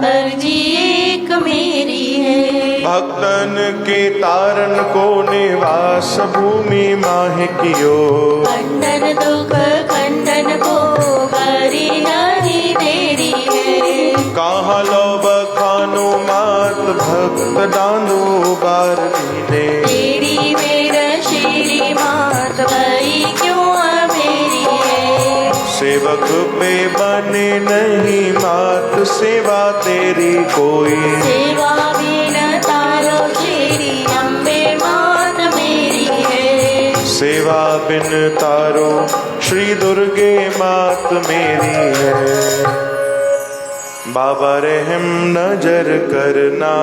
अर्जी एक मेरी है। भक्तन के तारण को निवास भूमि माह कियो, खंडन दुख खंडन को करी नहीं देरी है। कहाँ लो बखानो मात भक्त दानो बार दीने, तेरी मेरा श्री मात भई क्यों मेरी है। सेवक पे बने नहीं मात सेवा तेरी कोई, सेवा बिन तारो श्री अम्बे मात मेरी है। सेवा बिन तारो श्री दुर्गे मात मेरी है। बाबा रहम नजर करना,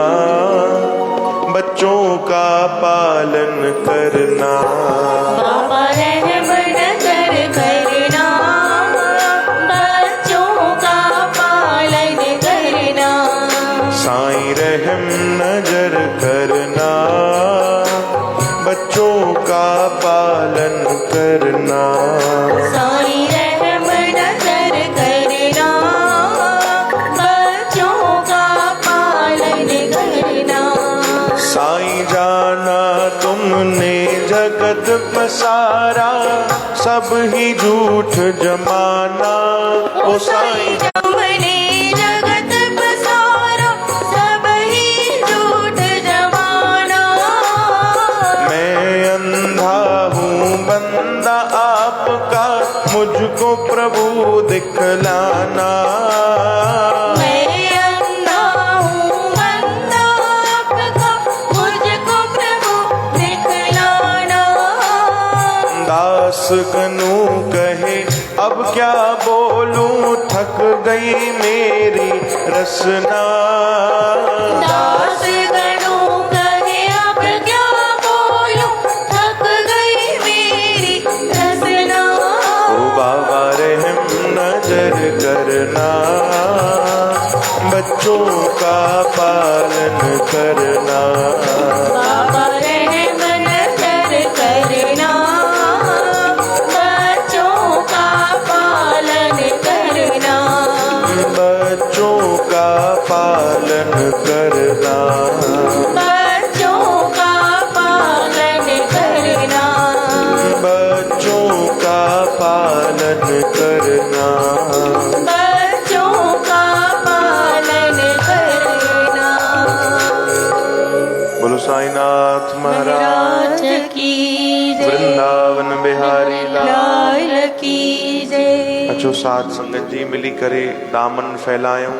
बच्चों का पालन करना। बाबा रहम नजर करना, बच्चों का पालन करना। साईं रहम नजर करना, बच्चों का पालन करना। साईं रहम नजर करना, बच्चों का पालन करना। साईं जाना तुमने जगत पसारा, सब ही झूठ जमाना। ओ साईं तुमने जगत पसारा, सब ही झूठ जमाना। मैं अंधा हूँ बंदा आपका, मुझको प्रभु दिखलाना। मैं अंधा हूँ बंदा आपका, मुझको प्रभु दिखलाना। दास गनु कहे अब क्या बोलूं, थक गई मेरी रसना। दास गणों कहे अब क्या बोलूं, थक गई मेरी रसना। ओ बाबा रहम नजर करना, बच्चों का पालन करना। बाबा रहम नजर करना, बच्चों का पालन करना। बच्चों का पालन करना। बच्चों का पालन करना। बच्चों का पालन करना। बच्चों का पालन करना। बोलो साईनाथ महाराज की जय। वृंदावन बिहारी लाल। लाल की जय। अचो साध संगत जी मिली करे दामन फैलायूं,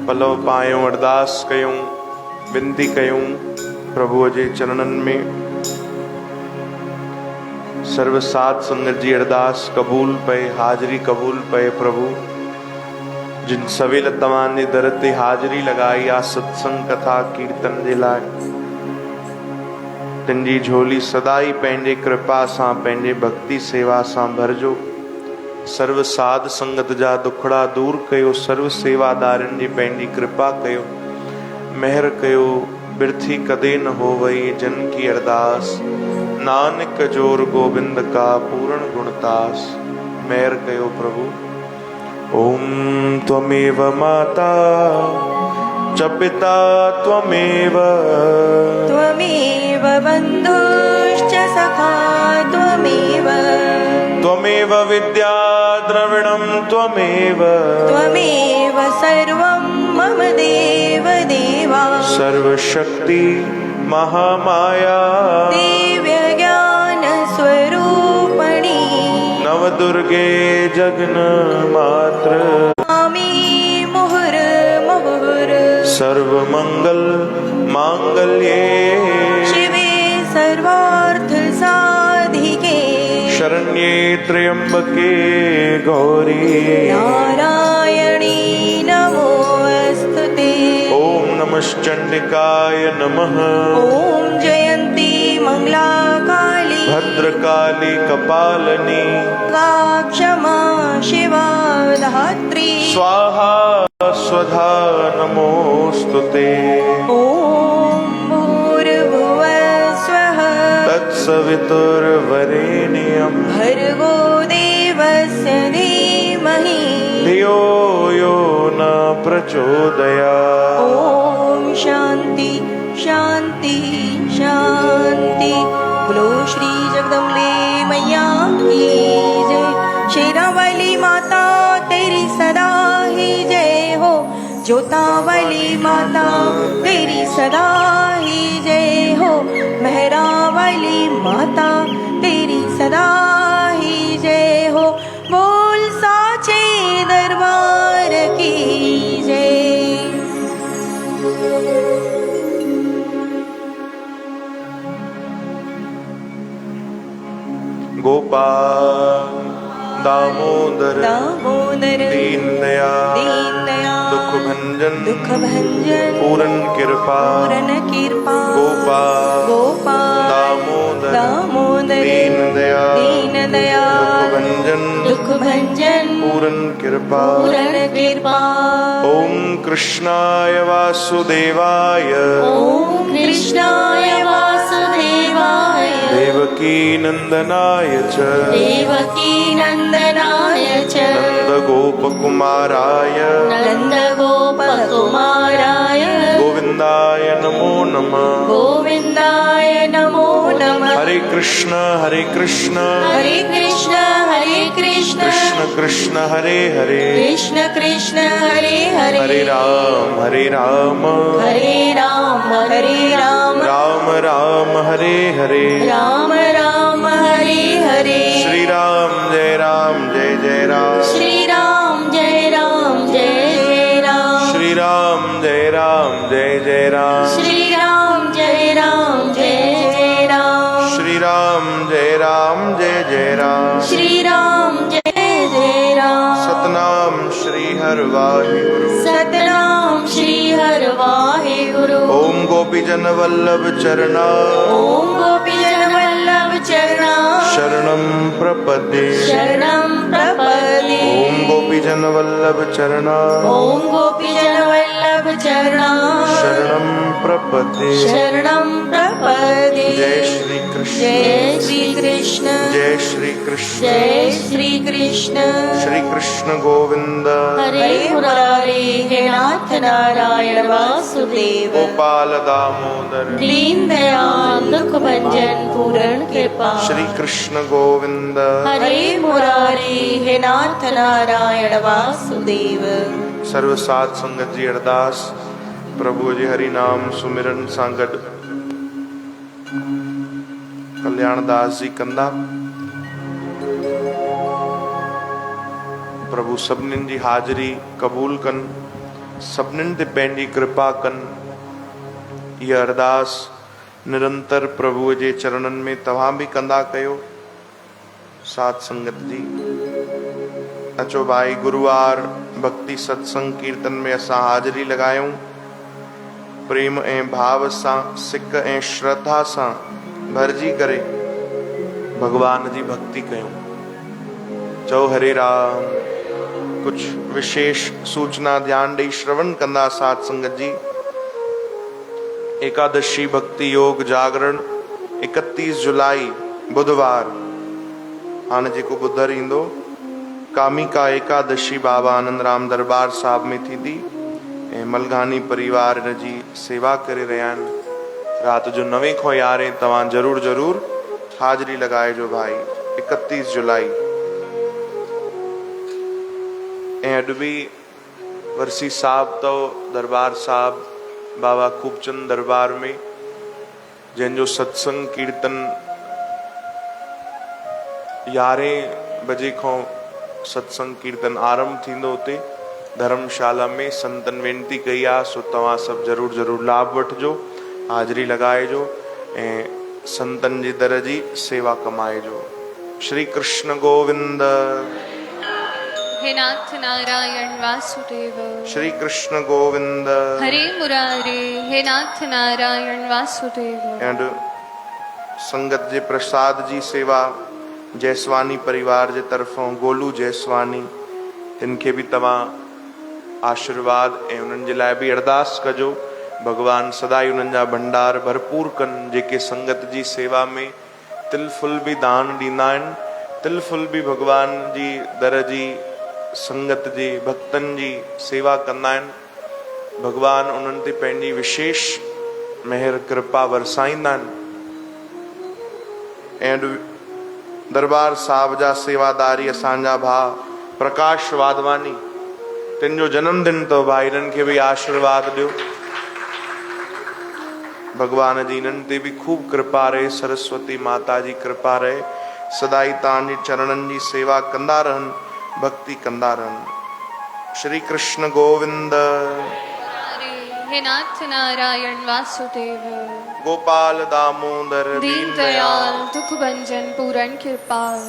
पलव पायूं, अरदास कयूं, विनती कयूं प्रभु जे चरणन में। सर्व साध संगत जी अरदास कबूल पे, हाजरी कबूल पे प्रभु। जिन सवेल तव्हां जे दर ते हाजरी लगाई आ सत्संग कथा कीर्तन जे लाइ, तिन जी झोली सदाई पंहिंजे कृपा सां, पंहिंजे भक्ति सेवा सां भरजो। सर्व साध संगत जा दुखड़ा दूर कयो, सर्व सेवादारनि जी पंहिंजी कृपा कयो, महर कयो। बिरथी कदे न हो वई जन की अरदास, नानक जोर गोविंद का पूर्ण गुणतास। महर कयो प्रभु। ओम त्वमेव माता च पिता त्वमेव, त्वमेव बन्धुश्च सखा त्वमेव, त्वमेव विद्या द्रविणं त्वमेव, त्वमेव सर्वं मम देव देवा। सर्वशक्ति महामाया दिव्य ज्ञान स्वरूपिणी, नवदुर्गे जगन मात्र, स्वामी मुहुर्मुहुर्, सर्वमंगल मांगल्ये शिवे सर्वार्थ साधिके, शरण्ये त्र्यंबके गौरी नारायणी नमोऽस्तुते। ओम नमश्चंडिकाय नमः। ओम जयंती मंगला काली, भद्रकाली कपालनी, क्षमा शिवा धात्री, स्वाहा स्वधा नमोस्तुते। ओम भूर्भुवः स्वः, तत्सवितुर्वरेण्यं भर्गो देवस्य धीमहि, धियो यो न प्रचोदयात्। ओम शांति शांति शांति। बोलो श्री जगदम्बे मैया की जय। शेरा वाली माता तेरी सदा ही जय हो। जोता वाली माता तेरी सदा ही जय हो। मेहरा वाली माता तेरी सदा ही जय हो। बोल साचे दरबार की जय। गोपाल दामोदर दामोदर दीन दयाल दीन दयाल दुख भंजन दुख भंजन पूरन कृपा पूरन कृपा गोपाल गोपाल दामोदर दामोदर दीन दयाल दीन दयाल दुख भंजन दुख भंजन पूरन कृपा। पूरन कृपा। ओम कृष्णाय वासुदेवाय ओम कृष्णाय वासुदेवाय देवकी नंदनाय च देवकी नंदनाय च नंद गोपकुमाराय नंद गोपकुमाराय गोविंदाय नमो नमः। गोविंदाय नमो नमः। हरे कृष्ण हरे कृष्ण कृष्ण कृष्ण हरे हरे कृष्ण कृष्ण हरे हरे हरे राम हरे राम राम राम हरे हरे राम राम हरे हरे। श्री राम जय जय राम श्री राम जय जय राम। श्री राम जय जय राम श्री राम जय जय राम। श्री राम जय जय राम श्री राम जय जय राम। सतनाम श्री हर वाहिगुरु सतनाम श्री हर वाहिगुरु। ओम गोपीजन वल्लभ चरणा ओम गोपीजन वल्लभ चरणा शरणं प्रपद्ये शरणं प्रपद्ये। ओम गोपीजन वल्लभ चरणा ओम गोपीजन वल्लभ चरणा शरणं प्रपद्ये शरणं प्रपद्ये। जय श्री कृष्ण जय श्री कृष्ण जय श्री कृष्ण जय श्री कृष्ण। श्री कृष्ण गोविंद हरे मुरारे हे नाथ नारायण वासुदेव। गोपाल दामोदर दीन दयाल दुख भंजन पूर्ण कृपा। श्री कृष्ण गोविंद हरे मुरारे हे नाथ नारायण वासुदेव। सर्व साध संगत जी अरदास प्रभु जी हरि नाम सुमिरन सांगड कल्याण दास जी कंदा। प्रभु सभिनीनि जी हाज़िरी क़बूल कन सभिनीनि ते पंहिंजी कृपा कन। इहा अरदास निरंतर प्रभु जे चरणनि में तव्हां भी कंदा कयो। साध संगत जी अचो भाई गुरुवार भक्ति सत्संग कीर्तन में असां हाज़िरी लगायूं। प्रेम ऐं भाव सां सिक ऐं श्रद्धा सां भरजी करे भगवान जी भक्ति कयूं। चओ हरे राम। कुछ विशेष सूचना ध्यान ॾेई श्रवण कंदा साध संगत जी। एकादशी भक्ति योग जागरण 31 जुलाई बुधवार हाणे जेको ॿुधर ईंदो कामिका एकादशी बाबा आनंद राम दरबार साहब में थींदी ऐं मलघानी परिवार इन जी सेवा करे रहिया आहिनि। रात जो 9 खां 11 तव्हां जरूर जरूर हाज़िरी लगाइजो भाई। 31 जुलाई ऐं अॼु बि वरसी साहब तो दरबार साहब बाबा खूबचंद दरबार में जंहिंजो सत्संग कीर्तन 11 बजे खां सत्संग कीर्तन आरंभ थींदो उते धर्मशाला में संतन वेनती कई आहे। सो तव्हां सभु जरूर जरूर लाभ वठिजो हाज़िरी लगाइजो ऐं संतन जी दर जी सेवा कमाइजो। श्री कृष्ण गोविंद हे नाथ नारायण वासुदेव। श्री कृष्ण गोविंद हरे मुरारे हे नाथ नारायण वासुदेव। एंड संगत जे प्रसाद जी सेवा जयसवानी परिवार जे तरफों गोलू जयसवानी तिनखे भी तव्हां आशीर्वाद ऐं उन्हनि जे लाइ बि अरदास कजो। भगवान सदाई उन्हनि जा भंडार भरपूर कनि। जेके संगत जी सेवा में तिल फुल भी दान ॾींदा आहिनि तिल फुल भी भगवान जी दर जी संगत जी भक्तन जी सेवा कंदा आहिनि। भगवान उन्हनि ते पंहिंजी विशेष मेहर कृपा वरसाईंदा आहिनि ऐं दरबार साहिब जा सेवादारी असांजा भाउ प्रकाश वाधवानी, तिन जो जन्मदिन अथव भाई, इन्हनि खे बि आशीर्वाद ॾियो। भगवान जी इन्हनि ते बि खूब कृपा रहे, सरस्वती माता जी कृपा रहे, सदाई तव्हांजे चरणनि जी सेवा कंदा रहनि, भक्ति कंदा रहनि। श्री कृष्ण गोविंद। हे नाथ नारायण वासुदेव, गोपाल दामोदर दीन दयाल दुख भंजन पूरण कृपाल।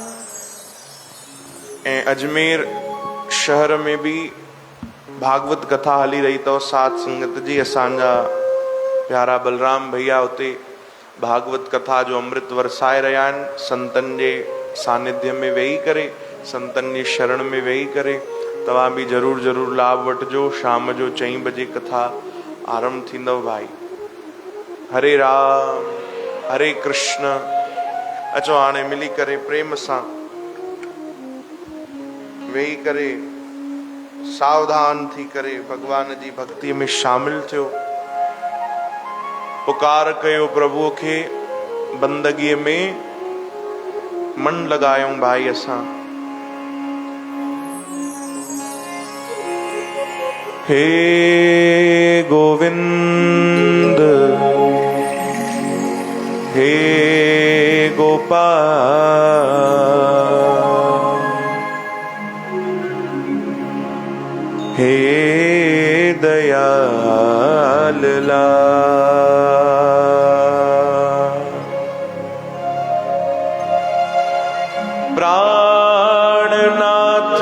ऐं अजमेर शहर में भी भागवत कथा हली रही अथव साध संगत जी। असांजा प्यारा बलराम भैया उते भागवत कथा जो अमृत वरसाए रहिया आहिनि, संतनि जे सानिध्य में वेही करे, संतनि जी शरण में वेही करे। तव्हां भी जरूर जरूर लाभ वठिजो। शाम जो 4 बजे कथा आरंभ थींदव भाई। हरे राम हरे कृष्ण। अचो हाणे मिली करे प्रेम सां वेही करे सावधान थी करे भगवान जी भक्ति में शामिल थियो। पुकार कयो प्रभु खे, बंदगीअ में मन लॻायूं भाई असां। हे गोविंद हे गोपाल हे दयाल प्राणनाथ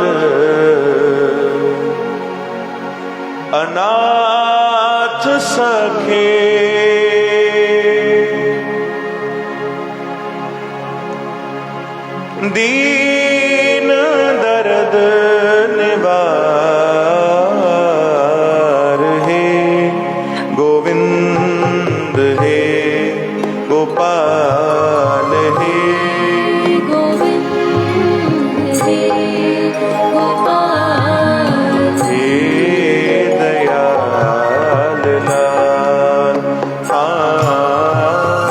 अनाथ सखे दीन दर्द निवार हे गोविंद हे गोपाल हे गोविंद हे गोपाल हे दयाल लाल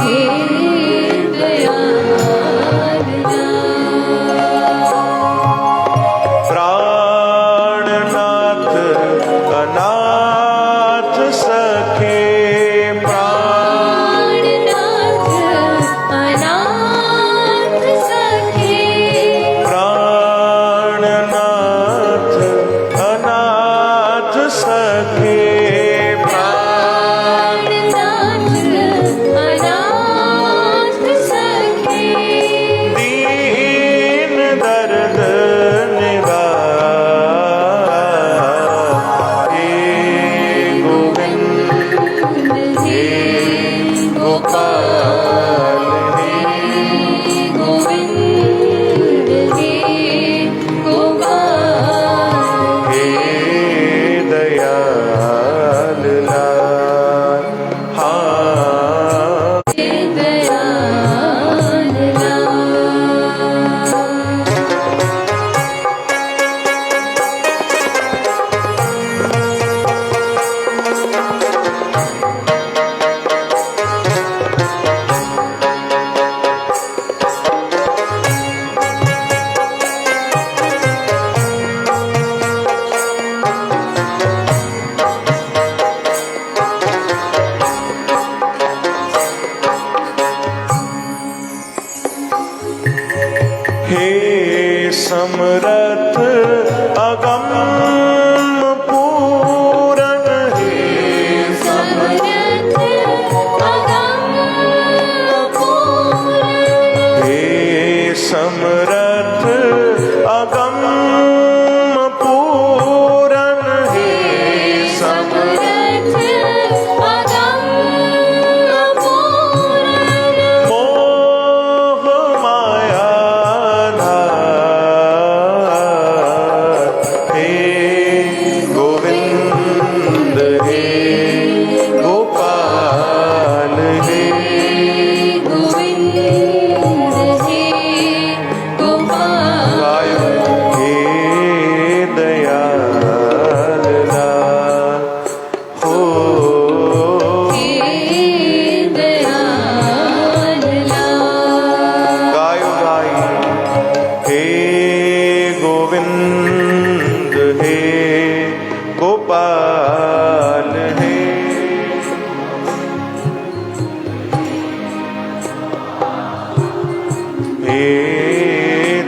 हे दयाल लाल। है। हे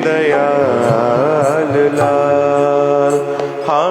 दयाल लाल, हाँ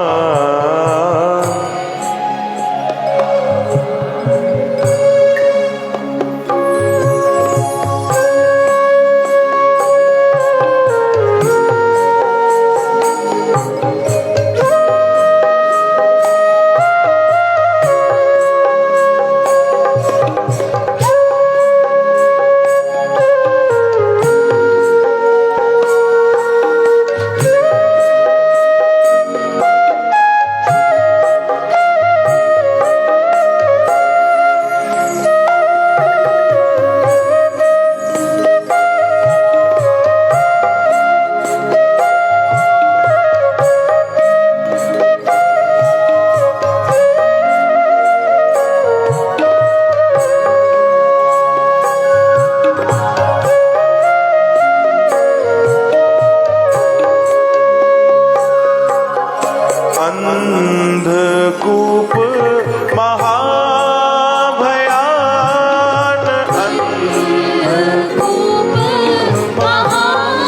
अंधकूप महाभयान, अंधकूप महाभयान,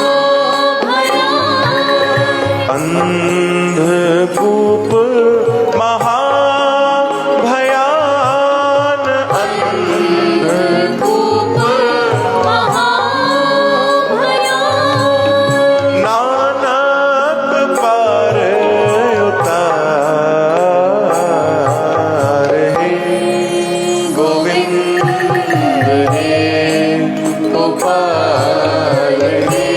अंधकूप नानक पार उतार है। गोविंद हे गोपाल हे,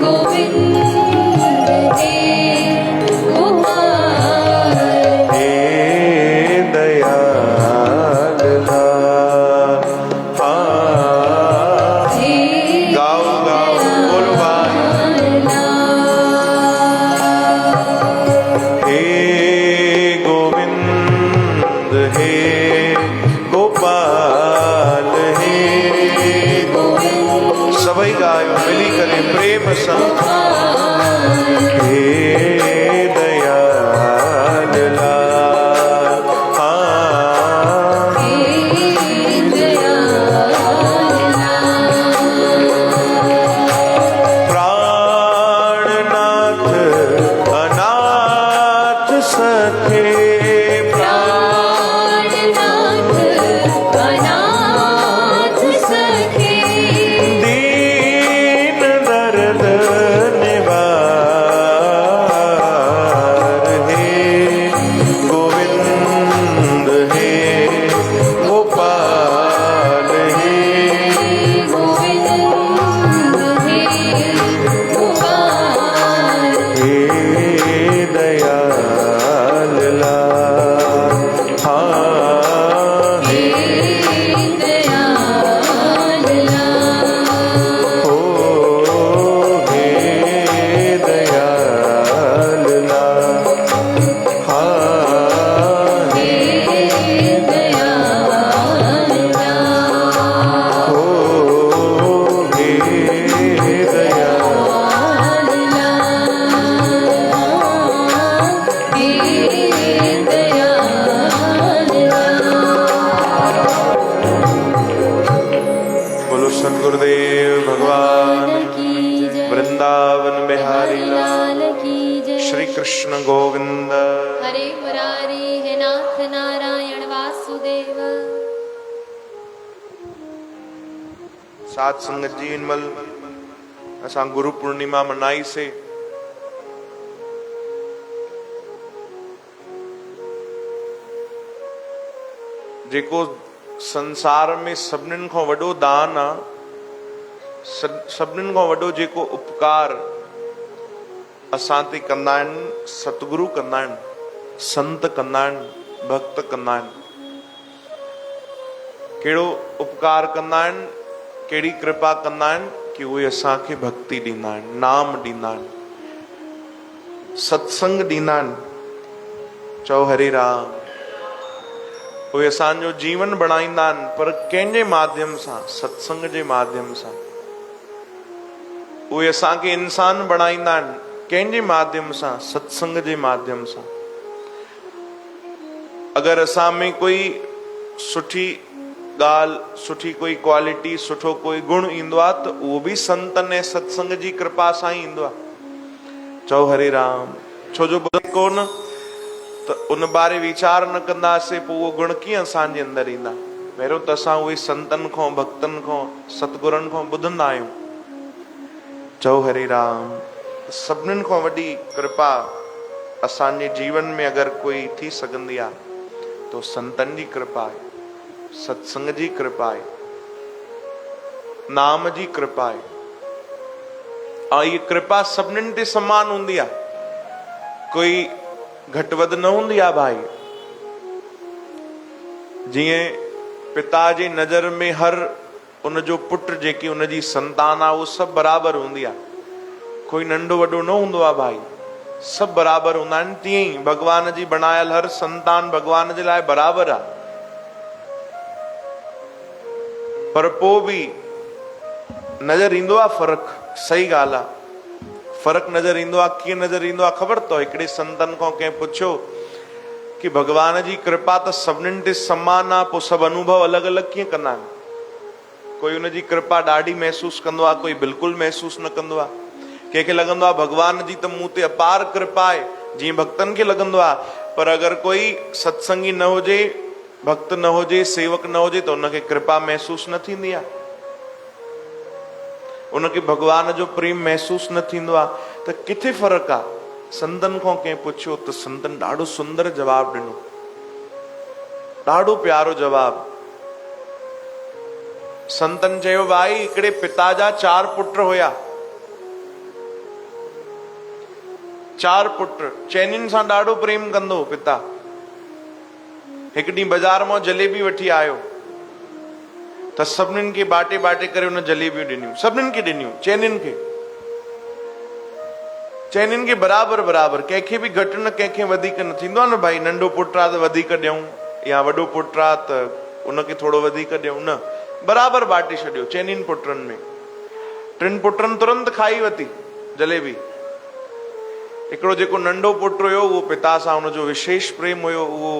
गोविंद हे गोपाल, हे दयाल लाल, हाँ हे गाओ गाओ बोलो हे गोविंद हे गोपाल हे। सभी गायो मिली करे प्रेम संग, हे दयाल लाल, हाँ प्राणनाथ अनाथ सखे, दीन दर्द निवार हे। गोविंद हे गोपाल हे, हे दयाल लाल, हाँ हे हो, हे दयाल लाल, हाँ हे हो, हे दयाल, बोलो सद्गुरुदेव भगवान वृंदावन बिहारी लाल, श्री कृष्ण गोविंद। हरे मुरारी हे नाथ नारायण वासुदेव। सात संगत जी इनमल असां गुरु पूर्णिमा मनाई से जेको संसार में सभिनीनि खां वॾो दान आहे, सभिनीनि खां वॾो जेको उपकार असां ते कंदा आहिनि, सतगुरु कंदा आहिनि, संत कंदा आहिनि, भक्त कंदा आहिनि। कहिड़ो उपकार कंदा आहिनि, कहिड़ी कृपा कंदा आहिनि कि उहे असांखे भक्ति ॾींदा आहिनि, नाम ॾींदा आहिनि, सत्संग ॾींदा आहिनि। चओ हरे राम। उहे असांजो जीवन बणाईंदा आहिनि, पर कंहिंजे माध्यम सां? सत्संग जे माध्यम सां। उहे असांखे इंसान बणाईंदा आहिनि, कंहिंजे माध्यम सां? सत्संग जे माध्यम सां। अगर असां में कोई सुठी गाल, सुठी कोई क्वालिटी, सुठो कोई गुण ईंदो आहे त उहो बि संतन ऐं सत्संग जी कृपा सां ई ईंदो आहे। चओ हरे राम। छो जो ॿुधो कोन त उन बारे वीचार न कंदासीं, पोइ उहो गुण कीअं असांजे अंदरि ईंदा। पहिरियों त असां उहे संतनि खां, भक्तनि खां, सतगुरनि खां ॿुधंदा आहियूं। चओ हरे राम। सभिनीनि खां वॾी कृपा असांजे जीवन में अगरि कोई थी सघंदी आहे तो संतनि जी कृपा आहे, सत्संग जी कृपा आहे, नाम जी कृपा आहे। ऐं इहा कृपा सभिनीनि ते समान हूंदी आहे, कोई घटि वधि न हूंदी आहे भाई। जीअं पिता जी नज़र में हर उनजो पुटु जेकी उनजी संतान आहे उहो सभु बराबरि हूंदी आहे, कोई नंढो वॾो न हूंदो आहे भाई, सभु बराबरि हूंदा आहिनि। तीअं ई भॻवान जी बनायल हर संतान भॻवान जे लाइ बराबरि आहे। पर पोइ बि नज़र ईंदो आहे फ़र्क़ु, सही ॻाल्हि आहे, फ़र्क़ु नज़र ईंदो आहे। कीअं नज़र ईंदो आहे ख़बर अथव? हिकिड़े संतनि खां कंहिं पुछियो कि भॻवान जी कृपा त सभिनीनि ते समान आहे, पोइ सभु अनुभव अलॻि अलॻि कीअं कंदा आहिनि? कोई उनजी कृपा ॾाढी महसूस कंदो आहे, कोई बिल्कुलु महसूस न कंदो आहे। कंहिंखे लॻंदो आहे भॻवान जी त मूं ते अपार कृपा आहे, जीअं भक्तनि खे लॻंदो आहे। पर अगरि कोई सत्संगी न हुजे, भक्त न हुजे, सेवक न हुजे त उनखे कृपा महसूस न थींदी आहे, उनखे भॻवान जो प्रेम महसूस न थींदो आहे। त किथे फ़र्क़ु आहे? संतनि खां कंहिं पुछियो त संतनि ॾाढो सुंदर जवाबु ॾिनो, ॾाढो प्यारो जवाबु। संतनि चयो भाई हिकिड़े पिता जा 4 पुट हुया, 4 पुट, चइनिनि सां ॾाढो प्रेम कंदो हो पिता। हिकु ॾींहुं बाज़ार मां जलेबी वठी आयो त सभिनीनि खे बाटे बाटे करे हुन जलेबियूं ॾिनियूं, सभिनीनि खे ॾिनियूं, चइनिनि खे बराबरि बराबरि, कंहिंखे बि घटि न कंहिंखे वधीक न। थींदो आहे न भाई, नंढो पुटु आहे त वधीक ॾियूं, या वॾो पुटु आहे त उनखे थोरो वधीक ॾियूं, न, बराबरि बाटे छॾियो चइनिनि पुटनि में। 3 पुटनि तुरंत खाई वरिती जलेबी। हिकिड़ो जेको नंढो पुटु हुयो उहो पिता सां हुनजो विशेष प्रेम हुयो, उहो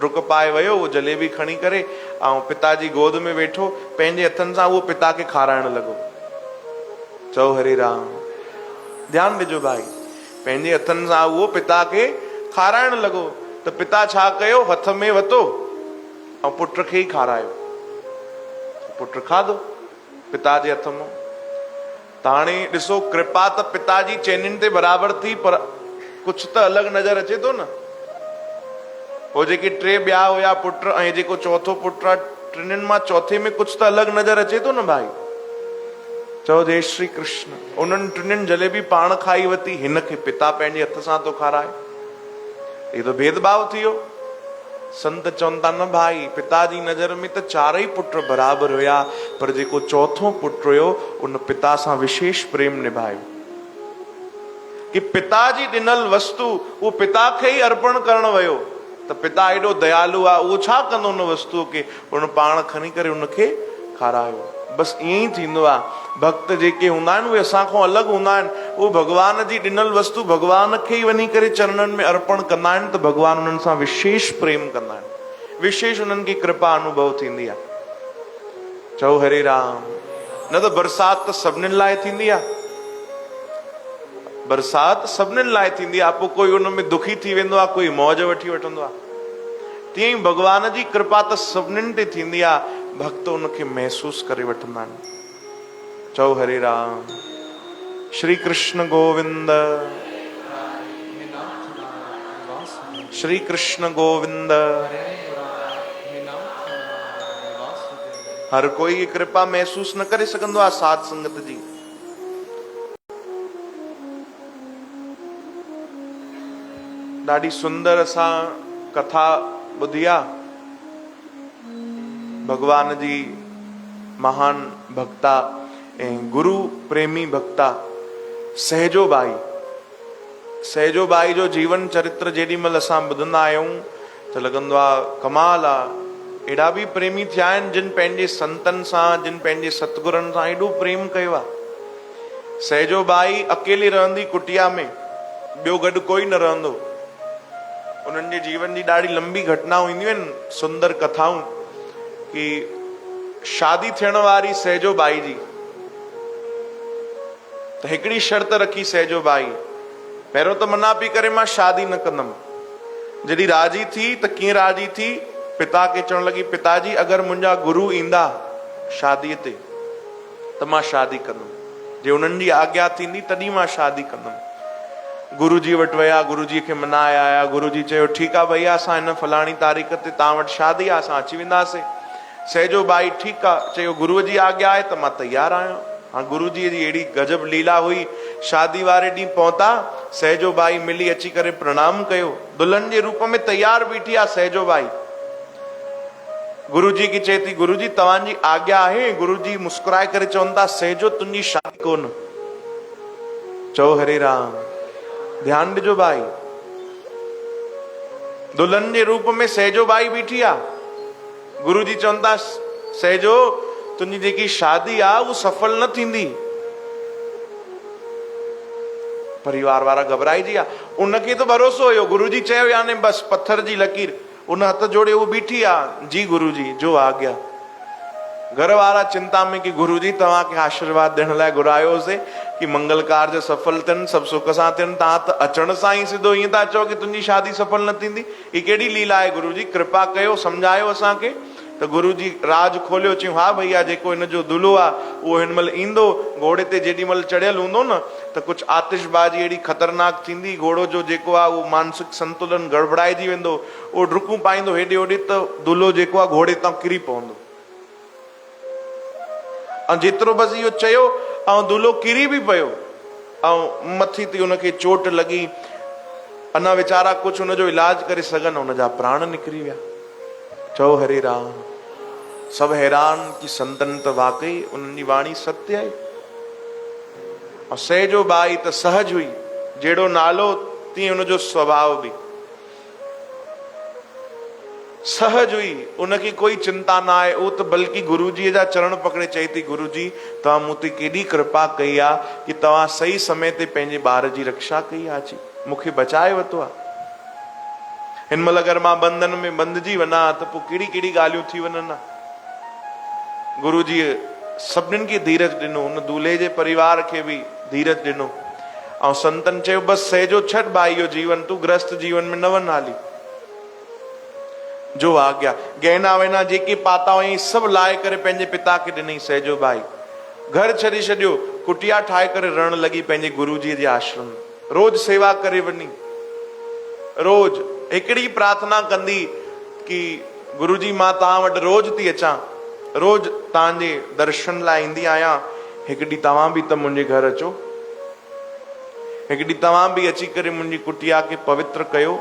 डुक पाए वियो, उहो जलेबी खणी करे ऐं पिता जी गोद में वेठो, पंहिंजे हथनि सां उहो पिता खे खाराइण लॻो। चओ हरे राम। ध्यानु ॾिजो भाई, पंहिंजे हथनि सां उहो पिता खे खाराइण लॻो त पिता छा कयो, हथ में वरितो ऐं पुट खे ई खारायो। पुट खाधो पिता जे हथ मां। त हाणे ॾिसो, कृपा त पिता जी चइनिनि ते बराबरि थी, पर कुझु त अलॻि नज़र अचे थो न। हो जेके 3 ॿिया हुया पुट ऐं जेको चौथो पुट आहे, 3 मां चौथे में कुझु त अलॻि नज़र अचे थो न भाई। चओ जय श्री कृष्ण। उन्हनि 3 जलेबी पाण खाई वरिती, हिन खे पिता पंहिंजे हथ सां थो खाराए। इहो त भेदभाव थी वियो। संत चवनि था न भाई, पिता जी नज़र में त 4 ई पुट बराबरि हुया, पर जेको चौथो पुट हुयो उन पिता सां विशेष प्रेम निभायो, कि पिता जी ॾिनल वस्तु उहो पिता खे ई अर्पण करण वियो। त पिता एॾो दयालु आहे, उहो छा कंदो उन वस्तुअ खे, उन पाण खणी करे उनखे खारायो। बसि ईअं ई थींदो आहे। भक्त जेके हूंदा आहिनि उहे असां खां अलॻि हूंदा आहिनि, उहो भॻवान जी ॾिनल वस्तु भॻवान खे ई वञी करे चरणनि में अर्पण कंदा आहिनि त भॻवान उन्हनि सां विशेष प्रेम कंदा आहिनि, विशेष उन्हनि खे कृपा अनुभव थींदी आहे। चओ हरे राम। न त बरसाति त सभिनीनि लाइ थींदी आहे, बरसाति सभिनीनि लाइ थींदी आहे, पोइ कोई उन में दुखी थी वेंदो आहे, कोई मौज वठी वठंदो आहे। तीअं ई भॻवान जी कृपा त सभिनीनि ते थींदी आहे, भक्त उनखे महसूस करे वठंदा आहिनि। चओ हरे राम। श्री कृष्ण गोविंद, श्री कृष्ण गोविंद। हर कोई कृपा महसूस न करे सघंदो आहे साध संगत जी। ॾाढी सुंदर असां कथा ॿुधी आहे। भगवान जी महान भक्ता ऐं गुरु प्रेमी भक्ता सहजो बाई जो जीवन चरित्र जेॾी महिल असां ॿुधंदा आहियूं त लॻंदो आहे कमाल आहे। अहिड़ा बि प्रेमी थिया आहिनि जिन पंहिंजे संतनि सां, जिन पंहिंजे सतगुरनि सां एॾो प्रेम कयो आहे। सहजो बाई अकेली रहंदी कुटिया में, ॿियो गॾु कोई न रहंदो। उन्हनि जे जीवन जी ॾाढी लंबी घटनाऊं ईंदियूं आहिनि, सुंदर कथाऊं। कि शादी थियण वारी सहजो बाई जी त हिकिड़ी शर्त रखी सहजो बाई, पहिरियों त मना पई करे मां शादी न कंदमि। जॾहिं राजी थी त कीअं राजी थी, पिता खे चवण लॻी पिताजी अगरि मुंहिंजा गुरु ईंदा शादीअ ते त मां शादी कंदुमि, जे उन्हनि जी आज्ञा थींदी तॾहिं मां शादी कंदुमि। गुरुजी वटि विया, गुरुजी खे मनाए आया। गुरुजी चयो ठीकु आहे भैया, असां हिन फलाणी तारीख़ ते तव्हां वटि शादी आहे, असां अची वेंदासीं। सहजो बाई ठीकु आहे, चयो गुरुअ जी आज्ञा आहे त मां तयारु आहियां। हाँ, गुरुजी जी अहिड़ी गजब लीला हुई। शादी वारे ॾींहुं पहुता, सहजो बाई मिली अची करे प्रणाम कयो, दुल्हन जे रूप में तयार बीठी आहे सहजो बाई। गुरुजी की चए थी गुरुजी तव्हांजी आज्ञा आहे। गुरुजी मुस्कुराए करे चवनि था सहजो तुंहिंजी शादी कोन। चओ हरे राम, ध्यान ॾिजो भाई, दुल्हन जे रूप में सहजो बाई बीठी आहे। गुरुजी चवनि था सहजो तुंहिंजी जेकी शादी आहे उहा सफल न थींदी। परिवार वारा घबराइजी विया। उनखे त भरोसो हुयो, गुरुजी चयो याने बस पत्थर जी लकीर। उन हथ जोड़े वो बीठी आहे, जी गुरुजी जो आज्ञा। घर वारा चिंता में कि गुरुजी तव्हांखे आशीर्वाद ॾियण लाइ घुरायोसीं कि मंगल कार्य सफल थियनि, सभु सुख सां थियनि, तव्हां त अचण सां ई सिधो ईअं था चओ कि तुंहिंजी शादी सफल न थींदी। ही कहिड़ी लीला आहे गुरुजी, कृपा कयो, सम्झायो असांखे। त गुरुजी राज खोलियो, चयूं हा भैया, जेको हिन जो दुल्हो आहे उहो हिन महिल ईंदो, घोड़े ते जेॾी महिल चढ़ियल हूंदो न त कुझु आतिशबाजी अहिड़ी ख़तरनाक थींदी, घोड़ो जो जेको आहे उहो मानसिक संतुलन गड़बड़ाइजी वेंदो, उहो डुकूं पाईंदो हेॾे होॾे, त दुल्हो जेको आहे घोड़े तां किरी पवंदो। ऐं जेतिरो बसि इहो चयो ऐं दुल्हो किरी बि पियो ऐं मथी ते उनखे चोट लॻी। अञा वीचारा कुझु हुनजो इलाज करे सघनि, हुनजा प्राण निकिरी विया। चओ हरे राम। सब हैरान कि संतन त वाकई उन्हनि जी वाणी सत्य आहे। और सहजो बाई त सहज हुई, जहिड़ो नालो तीअं उनजो स्वभाव बि सहज हुई। उनखे कोई चिंता न आहे। उहो त बल्कि गुरुजीअ जा चरण पकड़े चई थी गुरुजी तव्हां मूं ते केॾी कृपा कई आहे कि तव्हां सही समय ते पंहिंजे ॿार जी रक्षा कई आहे, अची मूंखे बचाए वरितो आहे। हिन महिल अगरि मां बंधन में बंधिजी वञा त पोइ कहिड़ी कहिड़ी ॻाल्हियूं थी वञनि। गुरुजी सभिनीनि खे धीरज ॾिनो, उन दूल्हे जे परिवार खे बि धीरज ॾिनो। ऐं संतन चयो बसि सहजो छॾ भाई इहो जीवन, तूं गृहस्थ जीवन में न वञ हाली, जो आज्ञा। गहना वहना जेके पाता हुई सभु लाहे करे पंहिंजे पिता खे ॾिनई सहजो बाई। घर छॾे छॾियो, कुटिया ठाहे करे रहण लॻी पंहिंजे गुरुजीअ जे आश्रम। रोज सेवा करे वञी, रोज हिकिड़ी प्रार्थना कंदी कि गुरुजी मां तव्हां वटि रोज थी अचां, रोज तव्हांजे दर्शन लाइ ईंदी आहियां, हिकड़ी तव्हां बि त मुंहिंजे घर अचो, हिकड़ी तव्हां बि अची करे मुंहिंजी कुटिया खे पवित्र कयो।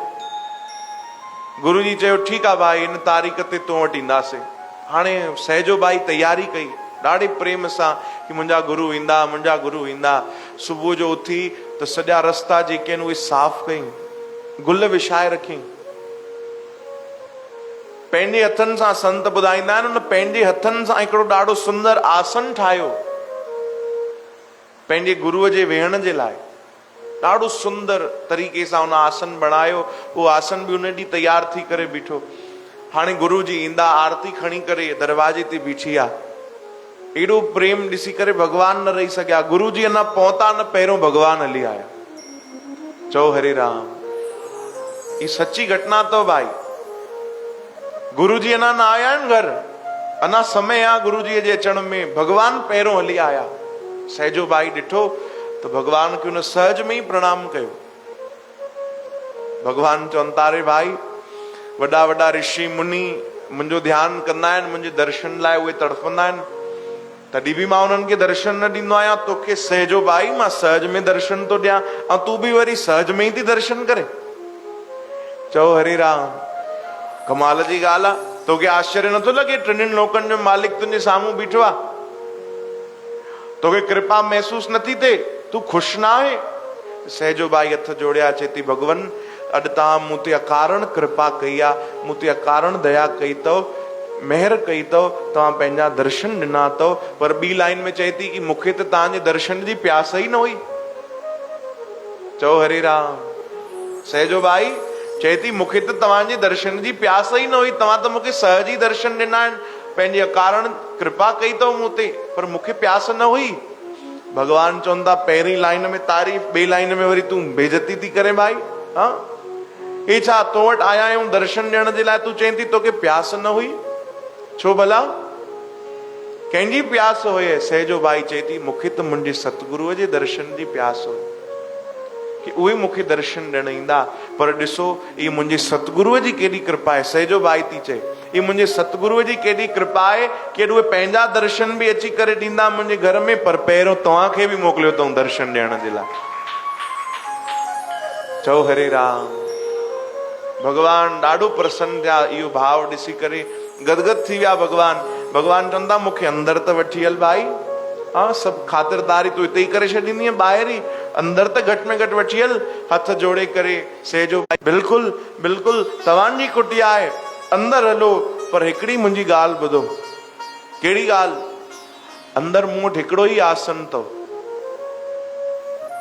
गुरुजी चयो ठीकु आहे भाई, इन तारीख़ ते तो वटि ईंदासीं। हाणे सहजो बाई तयारी कई ॾाढे प्रेम सां कि मुंहिंजा गुरु ईंदा, मुंहिंजा गुरु ईंदा। सुबुह जो उथी त सॼा रस्ता जेके आहिनि उहे साफ़ कई, गुल विछाए रखी। पंहिंजे हथनि सां, संत ॿुधाईंदा आहिनि, उन पंहिंजे हथनि सां हिकिड़ो ॾाढो सुंदर आसन ठाहियो पंहिंजे गुरुअ जे वेहण जे लाइ। ॾाढो सुंदर तरीक़े सां उन आसन बणायो। उहो आसन बि उन ॾींहुं तयार थी करे बीठो। हाणे गुरु जी ईंदा, आरती खणी करे दरवाजे ते बीठी आहे। एॾो प्रेम ॾिसी करे भॻवान न रही सघिया। गुरु जी अञा पहुता न, पहिरियों भॻवान हली आया। चओ हरे राम। ये सच्ची घटना तो भाई। गुरुजी अञा न आया आहिनि घर, अञा समय आहे गुरुजीअ जे अचण में। भगवान पहिरियों हली आया। सहजो बाई ॾिठो त भगवान खे उन सहज में ई प्रणाम कयो। भगवान चवनि था रे भाई, वॾा वॾा ऋषि मुनि मुंहिंजो ध्यानु कंदा आहिनि, मुंहिंजे दर्शन लाइ उहे तड़फंदा आहिनि, तॾहिं बि मां उन्हनि खे दर्शन न ॾींदो आहियां। तोखे सहजो बाई मां सहज में दर्शन थो ॾियां, ऐं तूं बि वरी सहज में ई थी दर्शन करे। चओ हरे राम। कमाल जी ॻाल्हि आहे। तोखे आश्चर्य नथो लॻे टिनिनि लोकनि जो मालिक तुंहिंजे साम्हूं बीठो आहे? तोखे कृपा महसूस नथी थिए? तूं ख़ुशि न आहे? सहजो बाई हथ जोड़िया, चए थी भगवान अॼु तव्हां मूं ते अकारण कृपा कई आहे, मूं ते अकारण दया कई अथव, मेहर कई अथव, तव्हां पंहिंजा दर्शन ॾिना अथव। पर ॿी लाइन में चए थी कि मूंखे त तव्हांजे दर्शन जी प्यास ई न हुई। चओ हरे राम। सहजो बाई चए थी मूंखे त तव्हांजे दर्शन जी प्यास ई न हुई, तव्हां त मूंखे सहज ई दर्शन ॾिना आहिनि, पंहिंजे अकारण कृपा कई अथव मूं ते, पर मूंखे प्यास न हुई। भगवान चवनि था पहिरीं लाइन में तारीफ़, ॿिए लाइन में वरी तूं बेइज्जती थी करे भाई। हाँ, हे छा तो वटि आया आहियूं दर्शन ॾियण जे लाइ, तूं चईं थी तोखे प्यास न हुई? छो भला? कंहिंजी प्यास हुए? सहजो भाई चए थी मूंखे त मुंहिंजे सतगुरुअ जे दर्शन जी प्यास हुई कि उहे मूंखे दर्शन ॾियण ईंदा। पर ॾिसो इहे मुंहिंजे सतगुरुअ जी केॾी कृपा आहे। सहजो भाई थी चए इहे मुंहिंजे सतगुरुअ जी केॾी कृपा आहे कि उहे पंहिंजा दर्शन बि अची करे ॾींदा मुंहिंजे घर में, पर पहिरियों तव्हांखे बि मोकिलियो अथऊं दर्शन ॾियण जे लाइ। चओ हरे राम। भगवान ॾाढो प्रसन्न थिया, इहो भाव ॾिसी करे गदगद थी विया भगवान। भगवान चवनि था मूंखे अंदर त वठी हल भाई। हाँ, सभु ख़ातिरदारी तूं हिते ई करे छॾींदी ॿाहिरि ई, अंदर त घटि में घटि वठी हल। हथ जोड़े करे सहजो भाई बिल्कुलु बिल्कुलु तव्हांजी कुटिया आहे, अंदर हलो, पर हिकिड़ी मुंहिंजी ॻाल्हि ॿुधो। कहिड़ी ॻाल्हि? अंदर मूं वटि हिकिड़ो ई आसन अथव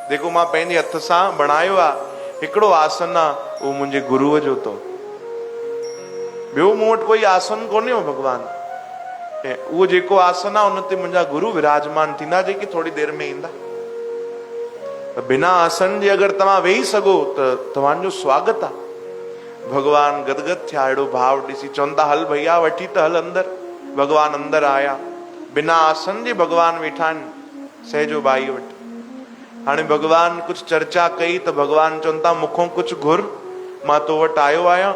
जेको मां पंहिंजे हथ सां बणायो आहे, हिकिड़ो आसन आहे, उहो मुंहिंजे गुरुअ जो अथव। ॿियो मूं वटि कोई आसन कोन्हे हो भगवान। ऐं उहो जेको आसन आहे उन ते मुंहिंजा गुरु विराजमान थींदा, जेकी थोरी देरि में ईंदा। बिना आसन जे अगरि तव्हां वेही सघो त तव्हांजो स्वागत आहे। भगवान गदगद थिया अहिड़ो भाव ॾिसी, चवनि था हल भैया वठी त हल अंदर। भगवान अंदर आया, बिना आसन जे भगवान वेठा आहिनि सहजो भाई वटि। हाणे भगवान कुझु चर्चा कई त भगवान चवनि था मूंखों कुझु घुर, मां तो वटि आयो आहियां।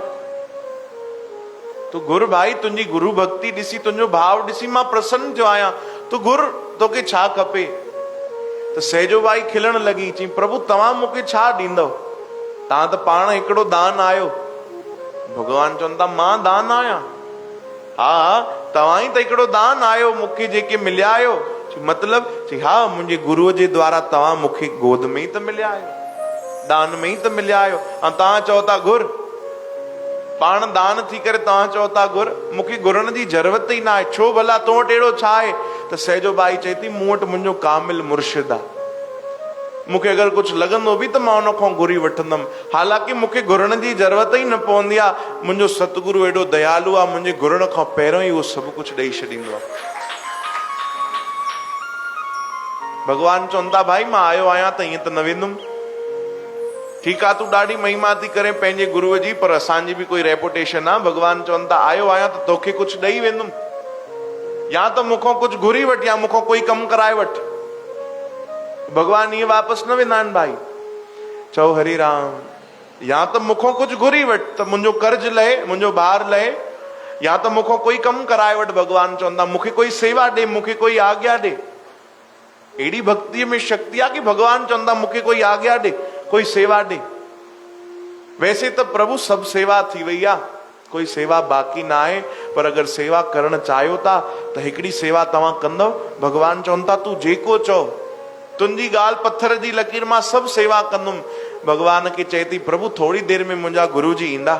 तूं घुर भाई, तुंहिंजी गुरु भक्ति ॾिसी, तुंहिंजो भाव ॾिसी मां प्रसन्न थियो आहियां, तूं घुर, तोखे छा खपे? त सहजो भाई खिलण लॻी, चई प्रभु तव्हां मूंखे छा ॾींदव? तव्हां त पाण हिकिड़ो दान आहियो। भगवान चवनि था मां दान आहियां? हा, तव्हां ई त हिकिड़ो दान आहियो, मूंखे जेके मिलिया आहियो। मतिलब? चई हा, मुंहिंजे गुरुअ जे द्वारा तव्हां मूंखे गोद में ई त मिलिया आहियो, दान में ई त मिलिया आहियो, ऐं तव्हां चओ था घुर। पाण दान थी करे तव्हां चओ था घुर? मूंखे घुरण जी ज़रूरत ई न आहे। छो भला? तो वटि अहिड़ो छा आहे? त सहजो भाई चए थी मूं वटि मुंहिंजो कामिल मुर्शिद आहे। मूंखे अगरि कुझु लॻंदो बि त मां उन खां घुरी वठंदमि। हालांकि मूंखे घुरण जी ज़रूरत ई न पवंदी आहे। मुंहिंजो सतगुरु एॾो दयालु आहे, मुंहिंजे घुरण खां पहिरियों ई उहो सभु कुझु ॾेई छॾींदो आहे। भगवान चवनि था भाई मां आयो आहियां त ईअं त न वेंदुमि। ठीकु आहे, तूं ॾाढी महिमा थी करे पंहिंजे गुरुअ जी, पर असांजी बि कोई रेपुटेशन आहे। भगवान चवनि था आयो आहियां त तोखे कुझु ॾेई वेंदुमि, या त मूंखां कुझु घुरी वठि, या मूंखां कोई कमु कराए वठि। भगवान ईअं वापसि न वेंदा आहिनि भाई। चओ हरि राम। या त मूंखां कुझु घुरी वठि त मुंहिंजो कर्ज लहे, मुंहिंजो भार लहे, या त मूंखां कोई कमु कराए वठि। भगवान चवनि था मूंखे कोई सेवा ॾे, मूंखे कोई आज्ञा ॾे। एड़ी भक्ति में शक्ति आहे कि भगवान चवनि था मूंखे कोई आज्ञा ॾे, कोई सेवा ॾे। वैसे तो प्रभु सब सेवा थी वही आ, कोई सेवा बाकी ना आहे, पर अगर सेवा करण चाहियो था तो हिकड़ी सेवा तव्हां कंदव। भगवान चवनि था तू जेको चओ, तुंहिंजी ॻाल्हि पत्थर जी लकीर मां सब सेवा कंदुमि। भगवान के चए थी प्रभु थोड़ी देर में मुंहिंजा गुरु जी ईंदा।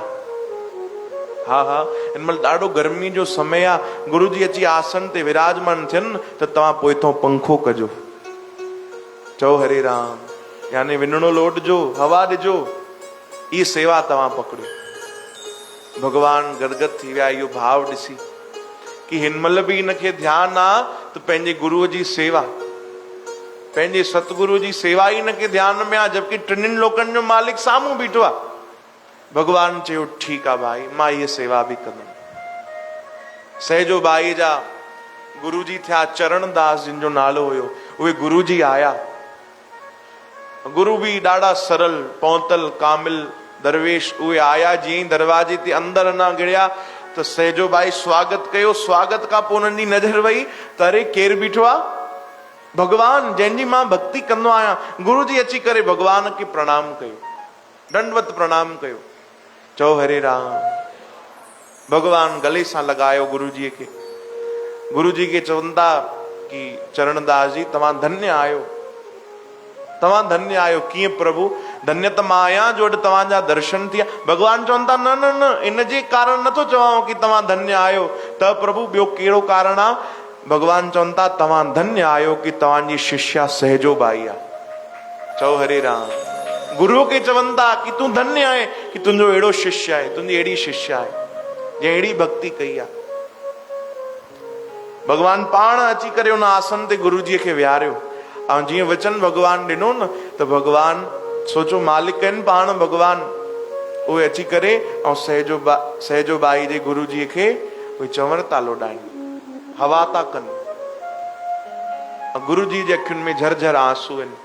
हा हा, इन महिल ॾाढो गर्मी जो समय आ, गुरु जी अची आसन ते विराजमान थियनि त तव्हां पोइतों पंखो कजो। चओ हरे राम। यानी विनणो लोट जो, हवा ॾिजो, ई सेवा तव्हां पकड़ियो। भगवान गदगद थी विया इहो भाव ॾिसी कि हिन महिल बि इनखे ध्यानु आहे त पंहिंजे गुरुअ जी सेवा, पंहिंजे सतगुरु जी सेवा ई इनखे ध्यान में आहे, जबकि टिनिनि लोकनि जो मालिक साम्हूं बीठो आहे। भगवान चयो ठीकु आहे भाई, मां इहा सेवा बि कंदुमि। सहजो भाई जा गुरु जी थिया चरणदास, जिन जो नालो हुयो, उहे गुरु जी आया। गुरु भी ॾाढा सरल पहुतल कामिल दरवेश उहे आया। जीअं दरवाजे ते अंदर अञा गिड़िया त सहजो भाई स्वागत कयो। स्वागत खां पोइ उन्हनि जी नज़र वई त अरे केरु बीठो आहे? भगवान, जंहिंजी मां भक्ति कंदो आहियां। गुरु जी अची करे भगवान खे प्रणाम कयो, दंडवत प्रणाम कयो। चओ हरे राम। भगवान गले सां लॻायो गुरु जी खे। गुरु जी खे चवनि था कि चरणदास जी तव्हां धन्य आहियो, तव्हां धन्य आहियो। कीअं प्रभु? धन्य त मां आहियां जो अॼु तव्हांजा दर्शन थिया। भगवान चवनि था न न न, इन जे कारण नथो चवां कि तव्हां धन्य आहियो। त प्रभु ॿियो कहिड़ो कारण आहे? भगवान चवनि था तव्हां धन्य आहियो कि तव्हांजी शिष्या सहजो बाई आहे। चओ हरे राम। गुरु के चवंता कि तू धन्य है कि तुंजो एड़ो शिष्य है, तुंजी एड़ी शिष्य है, जे एड़ी भक्ति कई है। भगवान पाण अची करे उन आसन ते गुरुजी के विहारियो। ऐं जीअं वचन भगवान ॾिनो न त भगवान सोचो मालिक आहिनि पाण भगवान, उहे अची करे ऐं सहजो बाई जे गुरुजी खे उहे चंवर था लोॾाइनि, हवा था कनि। गुरुजी जे अखियुनि में झरझर आंसू आहिनि,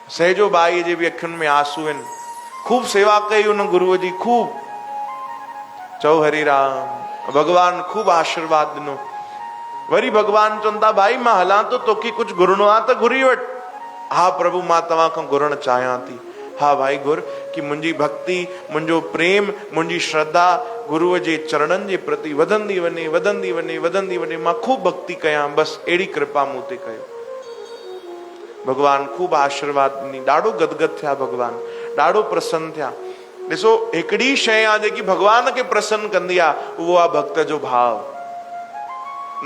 सहजो बाई जे बि अखियुनि में आंसू आहिनि। खूब सेवा कई उन गुरुअ जी, खूब चओ हरि राम। भगवान खूब आशीर्वाद ॾिनो। वरी भगवान चवनि था भाई मां हलां तो तोखे कुछ घुरणो आहे त घुरी वठ। हा प्रभु मां तव्हां खां घुरण चाहियां थी। हा भाई घुर कि मुंहिंजी भक्ति, मुंहिंजो प्रेम, मुंहिंजी श्रद्धा गुरुअ जे चरणनि जे प्रति वधंदी वञे, वधंदी वञे, वधंदी वञे। मां खूब भक्ति कयां, बस अहिड़ी कृपा मूं ते कयो। भगवान खूब आशीर्वाद ॾिनी, ॾाढो गदगद थिया भगवान, ॾाढो प्रसन्न थिया। ॾिसो हिकिड़ी शइ आहे जेकी भगवान खे प्रसन्न कंदी आहे, उहो आहे भक्त जो भाव।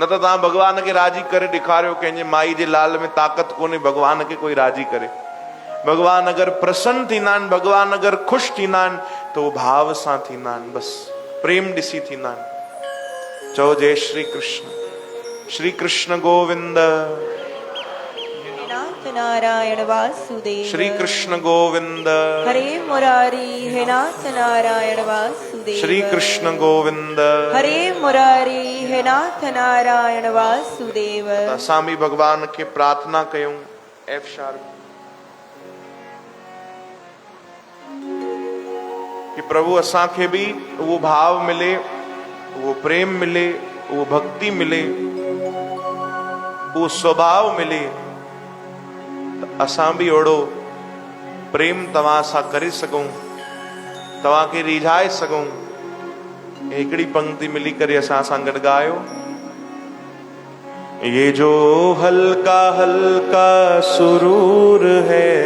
न त तव्हां भगवान खे राजी करे ॾेखारियो, कंहिंजे माई जे लाल में ताक़त कोन्हे भगवान खे कोई राजी करे। भगवान अगर प्रसन्न थींदा आहिनि, भगवान अगर ख़ुशि थींदा आहिनि त उहो भाव सां थींदा आहिनि, बस प्रेम ॾिसी थींदा आहिनि। चओ जय श्री कृष्ण। श्री कृष्ण गोविंद, नारायण वासुदेव। श्री कृष्ण गोविंद, हरे मुरारी हे नाथ नारायण वासुदेव। श्री कृष्ण गोविंद, हरे मुरारी हे नाथ नारायण वासुदेव। असां बि भगवान खे प्रार्थना कयूं। एफ शार्प कि प्रभु असांखे बि उहो भाव मिले, उहो प्रेम मिले, उहो भक्ति मिले, उहो स्वभाव मिले, असां बि ओड़ो प्रेम तव्हां सां करे सघूं, तव्हां खे रिझाए सघूं। हिकिड़ी पंक्ति मिली करे असां सां गॾु ॻायो। ये जो हल्का हल्का सुरूर है,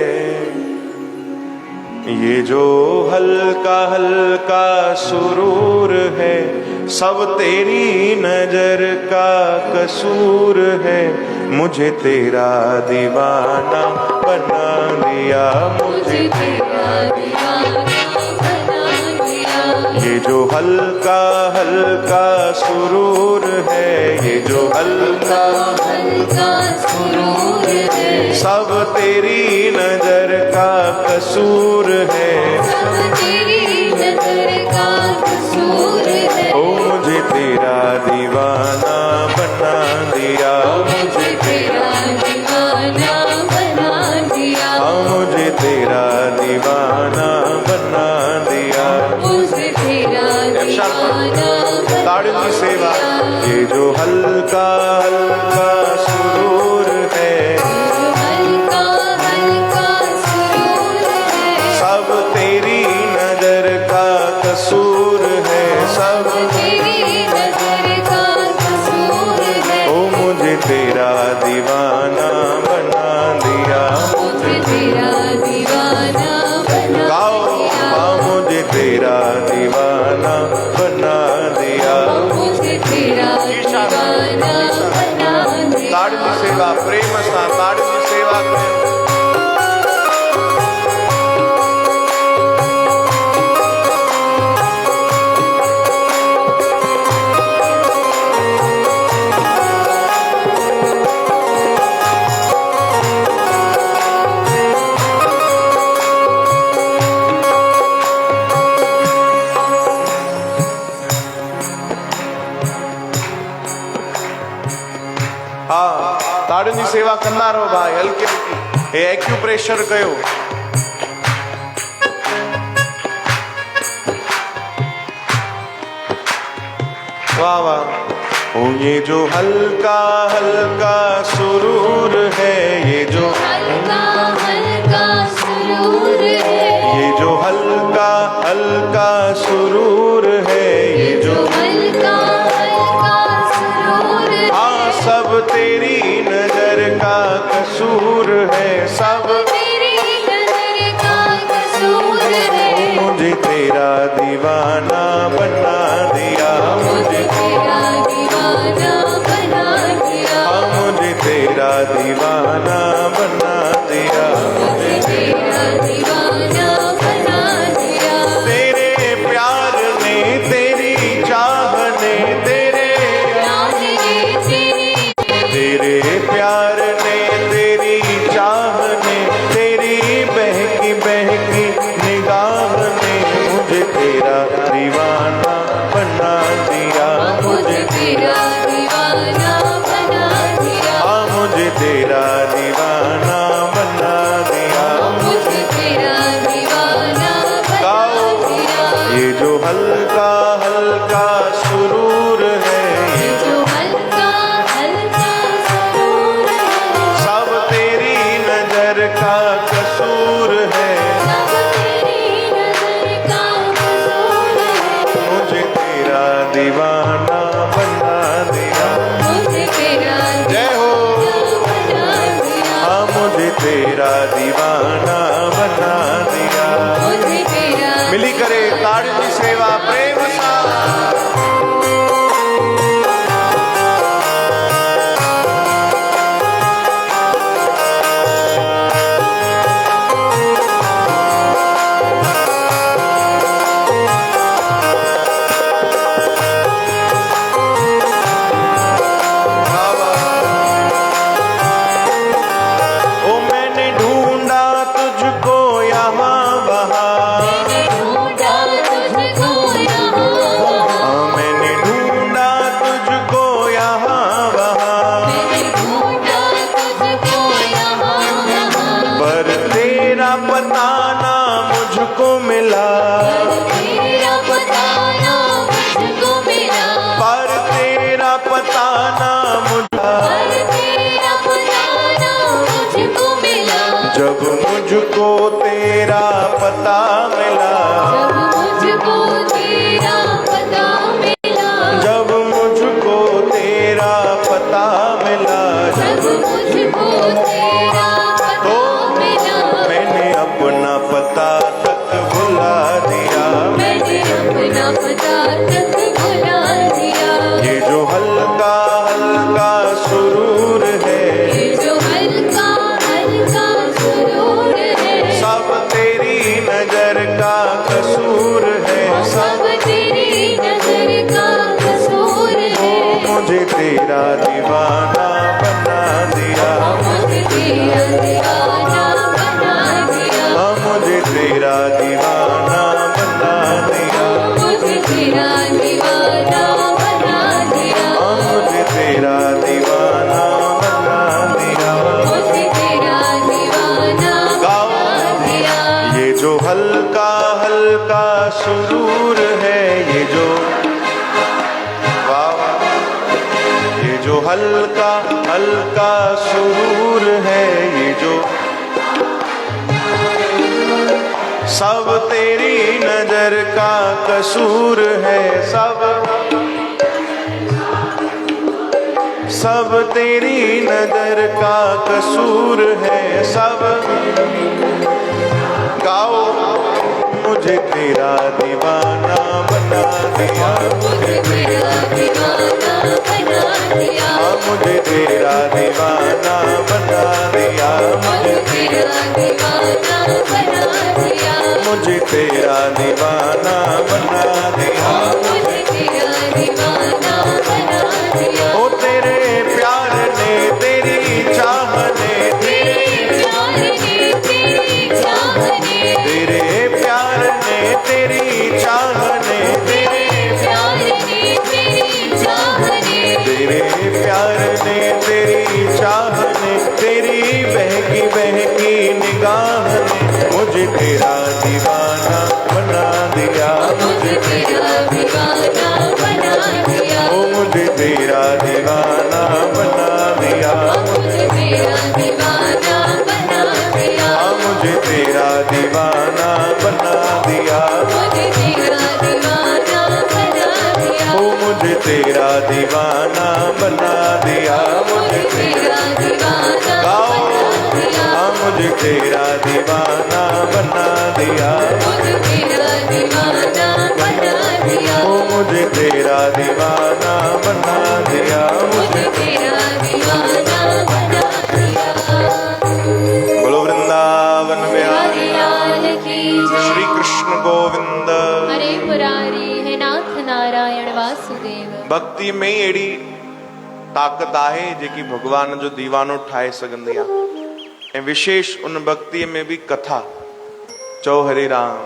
ये जो हल्का हल्का सुरूर है, सब तेरी नजर का कसूर है। मुझे तेरा दीवाना बना दिया, मुझे तेरा दीवाना बना दिया। ये जो हल्का हल्का सुरूर है, ये जो हल्का हल्का सुरूर है, सब तेरी नजर का कसूर है, सब तेरी नजर का कसूर है। ओ मुझे तेरा दीवाना बना दिया, मुझे तेरा दीवाना बना दिया, मुझे तेरा दीवाना बना दिया, मुझे तेरा दीवाना। ताड़ियों की सेवा। ये जो हल्का हल्का सुरूर है, हल्का हल्का सुरूर है, सब तेरी नजर का कसूर है, सब तेरी नजर का कसूर है। ओ मुझे तेरा दीवाना बना दिया, मुझे तेरा दीवाना बना दिया, मुझे तेरा दीवाना बना दिया, मुझे तेरा दीवाना बना दिया। ताड़ी सेवा प्रेम सां, ताड़ी सेवा करें। ताड़ियुनि जी सेवा कंदा रहो भाई, हल्की हल्की। हे एक्यूप्रेशर कयो। वाह वाह। ओ ये जो हल्का हल्का सुरूर है, ये जो हल्का हल्का सुरूर है, ये जो हल्का हल्का सुरूर है, ये जो हल्का हल्का सुरूर है, हाँ सब तेरी नजर का कसूर है, सब तेरी नजर का कसूर है। मुझे तेरा दीवाना बना दिया, मुझे तेरा दीवाना बना दिया, मुझे तेरा दीवाना बना दिया, मुझे तेरा दीवाना दीवाना बना दिया। मुझे तेरा मिली करे ताड़ी की सेवा प्रेम सा। जब मुझको तेरा पता मिला, मुझको तेरा पता मिला, जब मुझको तेरा पता मिला, जब मुझको तेरा पता मिला, मैंने अपना पता तक भुला दिया। मैंने अपना पता तक भुला दिया। ये जो हल्का हल्का सुरूर है, ये जो हल्का हल्का सुरूर है, सब तेरी नजर का कसूर है, सब तेरी नजर का कसूर है। मुझे तेरा दीवाना बना दिया, मुझे तेरा दीवाना बना दिया, मुझे तेरा दीवाना बना दिया, मुझे तेरा दीवाना बना दिया, मुझे तेरा दीवाना बना दिया। मुझे तेरा दीवाना बना दिया। ये जो हल्का हल्का सुरूर है, ये जो वाह, ये जो हल्का हल्का सुरूर है, ये जो सब तेरी नजर का कसूर है, सब तेरी नजर का कसूर है, सब गाओ। मुझे तेरा दीवाना बना दिया, मुझे तेरा दीवाना बना दिया, मुझे तेरा दीवाना बना दिया, मुझे तेरा दीवाना बना दिया, मुझे तेरा दीवाना बना दिया। मुझे तेरा दीवाना बना दिया। ओ तेरे प्यार ने तेरी चाह ने, तेरे प्यार ने तेरी चाहने, तेरे प्यार ने तेरी चाह ने, तेरे प्यार ने तेरी चाहने, तेरे प्यार ने तेरी चाह ने, तेरी बहकी बहकी निगाह ने मुझे तेरा दीवाना बना दिया। मुझे तेरा दीवाना बना दिया, ओ मुझे तेरा दीवाना बना दिया, मुझे तेरा दीवाना बना दिया, मुझे तेरा दीवाना बना दिया, मुझे तेरा दीवाना बना दिया, ओ मुझे तेरा दीवाना बना दिया, मुझे तेरा दीवाना गाओ। बना दिया, मुझे तेरा दीवाना बना दिया, मुझे तेरा दीवाना बना दिया, ओ मुझे तेरा दीवाना बना दिया, मुझे तेरा दीवाना बना दिया। बोलो वृंदावन बिहारी लाल की जय। श्री कृष्ण गोविंद। हरे मुरारी हे नाथ नारायण वासुदेव। भक्ति में एड़ी ताकत आहे जेकी भगवान जो दीवानो ठाहे सघंदी आहे। ऐं विशेष उन भक्ति में भी कथा चओ हरे राम।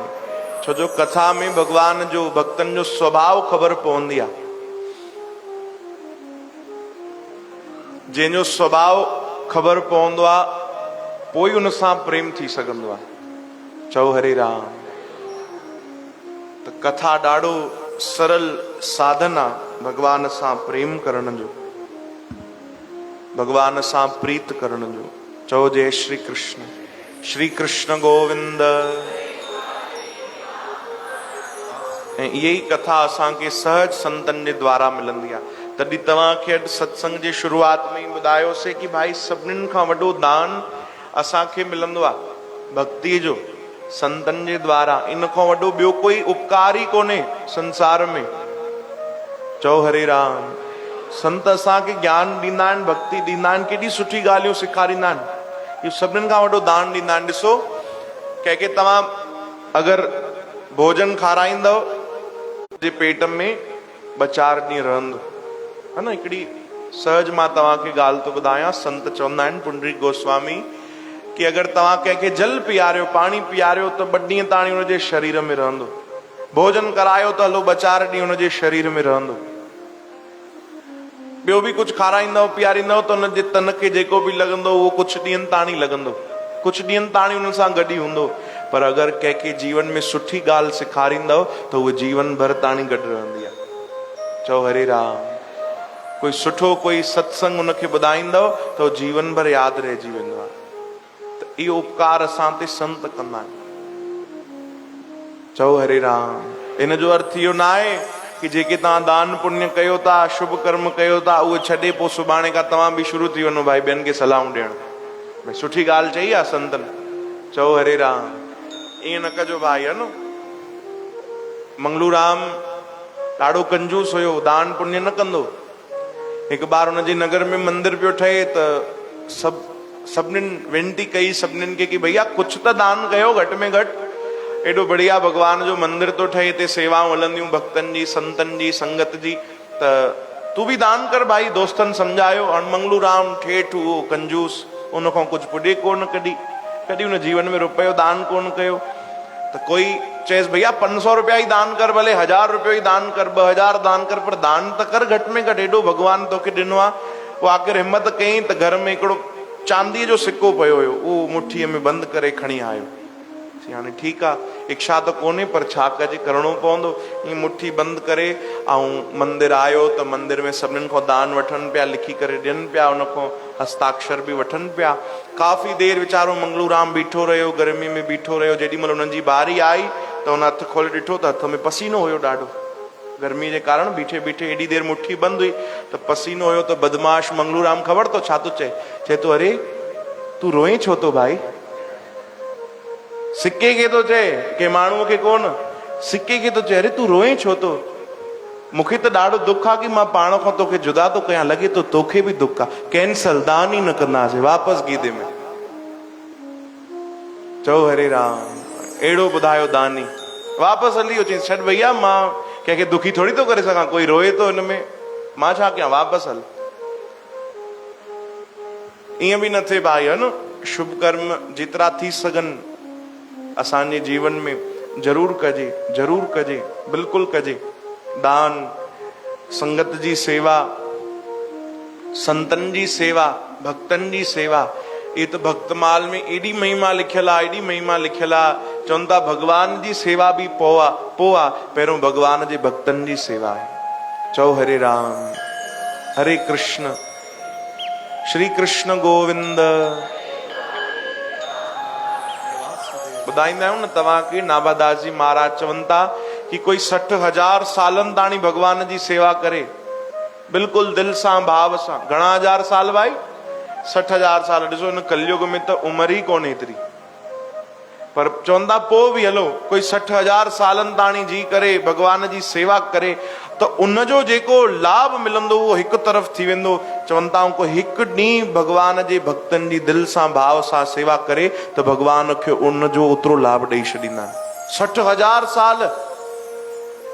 छो जो कथा में भगवान जो भक्तन जो स्वभाव खबर पवंदी आहे। जंहिंजो स्वभाव खबर पवंदो आहे पोइ उन सां प्रेम थी सघंदो आहे। चओ हरे राम। त कथा ॾाढो सरल साधन आहे भगवान सां प्रेम करण जो, भगवान सां प्रीत करण जो। चओ जय श्री कृष्ण। श्री कृष्ण गोविंद। ऐं इहा ई कथा असांखे सहज संतन जे द्वारा मिलंदी आहे। तॾहिं तव्हांखे अॼु सत्संग जे शुरूआत में ई ॿुधायोसीं कि भाई सभिनीनि खां वॾो दान असांखे मिलंदो आहे भक्ति जो संतन जे द्वारा। इन खां वॾो ॿियो कोई उपकार ई कोन्हे संसार में। चओ हरे राम। संत असांखे ज्ञान ॾींदा आहिनि, भक्ति ॾींदा आहिनि, केॾी सुठी ॻाल्हियूं सेखारींदा आहिनि। इहो सभिनीनि खां वॾो दान ॾींदा आहिनि। ॾिसो कंहिंखे तव्हां अगरि भोजन खाराईंदव जे पेट में ॿ चारि ॾींहं रहंदो है न। हिकिड़ी सहज मां तव्हांखे ॻाल्हि थो ॿुधायां। संत चवंदा आहिनि पुंडरीक गोस्वामी कि अगरि तव्हां कंहिंखे जल पीआरियो, पाणी पीआरियो त 2 ॾींहं ताणी हुनजे शरीर में रहंदो। भोजन करायो त हलो 2-4 ॾींहं हुनजे शरीर में रहंदो। ॿियो बि कुझु खाराईंदव पीआरींदव त हुनजे तन खे जेको बि लॻंदो उहो कुझु ॾींहंनि ताणी लॻंदो, कुझु ॾींहंनि ताणी हुन सां गॾु ई हूंदो। पर अगरि कंहिंखे जीवन में सुठी ॻाल्हि सेखारींदव त उहो जीवन भर ताणी गॾु रहंदी आहे। चओ हरे राम। कोई सुठो कोई सत्संग हुनखे ॿुधाईंदव त उहो जीवन भर यादि रहिजी वेंदो आहे। त इहो उपकार असां ते संत कंदा आहिनि। चओ हरे राम। इन जो अर्थ इहो न आहे कि जेके तव्हां दान पुण्य कयो था, शुभ कर्म कयो था, उहे छॾे पोइ सुभाणे खां तव्हां बि शुरू थी वञो भाई ॿियनि खे सलाहूं ॾियण। भई सुठी ॻाल्हि चई आहे संतनि। चओ हरे राम। ईअं न कजो भाई, है न। मंगलू राम ॾाढो कंजूस हुयो, दान पुण्य न कंदो। हिकु बार हुनजे नगर में मंदिर पियो ठहे त सभिनीनि वेनती कई सभिनीनि खे कि भैया कुझु त दान कयो घटि में घटि। एॾो बढ़िया भगवान जो मंदिर तो ठहे, हिते सेवाऊं हलंदियूं भक्तनि जी, संतनि जी, संगत जी, त तू बि दान कर भाई। दोस्तनि सम्झायो। और मंगलू राम ठेठ हुओ, कंजूस, उन खां कुझु पुॼे कोन। कॾहिं हुन जीवन में रुपयो दान कोन कयो। त कोई चएसि भैया 500 रुपया ई दान कर, भले 1000 रुपयो ई दान कर, 2000 दान कर, पर दान त कर घटि में घटि। एॾो भगवान तोखे ॾिनो आहे। पोइ आख़िर हिम्मत कयईं त घर में हिकिड़ो चांदीअ जो सिक्को पियो हुयो, उहो मुठीअ में बंदि करे खणी आयो। हाणे ठीकु आहे, इच्छा त कोन्हे पर छा कजे, करिणो पवंदो। ईअं मुठी बंदि करे ऐं मंदिर आयो त मंदिर में सभिनीनि खां दान वठनि पिया, लिखी करे ॾियनि पिया, उन खां हस्ताक्षर बि वठनि पिया। काफ़ी देरि वीचारो मंगलू राम बीठो रहियो, गर्मी में बीठो रहियो। जेॾीमहिल हुननि जी बारी आई त हुन हथु खोले ॾिठो त हथ में पसीनो हुयो ॾाढो। गर्मी जे कारण बीठे बीठे एॾी देरि मुठी बंदि हुई त पसीनो हुयो। त बदमाश मंगलू राम ख़बर तो छा थो चए थो, अरे तूं रोए छो थो भाई? सिक्के खे थो चए, के माण्हूअ खे कोन, सिक्के खे थो चए, अरे तूं रोए छो थो? मूंखे त ॾाढो दुख आहे कि मां पाण खां तोखे जुदा थो कयां, लॻे थो तोखे बि दुख आहे। कैंसल, दान ई न कंदासीं, वापसि गीदे में। चओ हरे राम। अहिड़ो ॿुधायो दानी, वापसि हली अचे। छॾ भैया, मां कंहिंखे दुखी थोरी थो करे सघां, कोई रोए थो हिन में, मां छा कयां, वापसि हल। ईअं बि न थिए भाई, है न। शुभ कर्म जेतिरा थी सघनि असांजे जीवन में जरूर कजे, जरूर कजे, बिल्कुलु कजे। दान, संगत जी सेवा, संतनि जी सेवा, भक्तनि जी सेवा, ये तो भक्तमाल में एडी महिमा लिखियल आहे, एडी महिमा लिखियल आहे। चवनि था भगवान जी सेवा बि पोइ आहे, पहिरियों भगवान जे भक्तनि जी सेवा आहे। चओ हरे राम। हरे कृष्ण। श्री कृष्ण गोविंद। ॿुधाईंदा आहियूं न तव्हांखे, नाभादास जी महाराज चवनि था कि कोई 60,000 सालनि ताणी भगवान जी सेवा करे, बिल्कुलु दिलि सां, भाव सां। घणा हज़ार साल भाई? 60,000 साल। ॾिसो हिन कलयुग में त उमिरि ई कोन्हे एतिरी, पर चवनि था पोइ बि हलो कोई 60,000 सालनि ताणी जी करे भगवान जी सेवा करे त उनजो जेको लाभ मिलंदो उहो हिकु तरफ़ थी वेंदो। चवनि था को हिकु ॾींहुं भगवान जे भक्तनि जी दिलि सां, भाव सां सेवा करे त भगवान खे उनजो ओतिरो लाभ ॾेई छॾींदा आहिनि। 60,000 साल।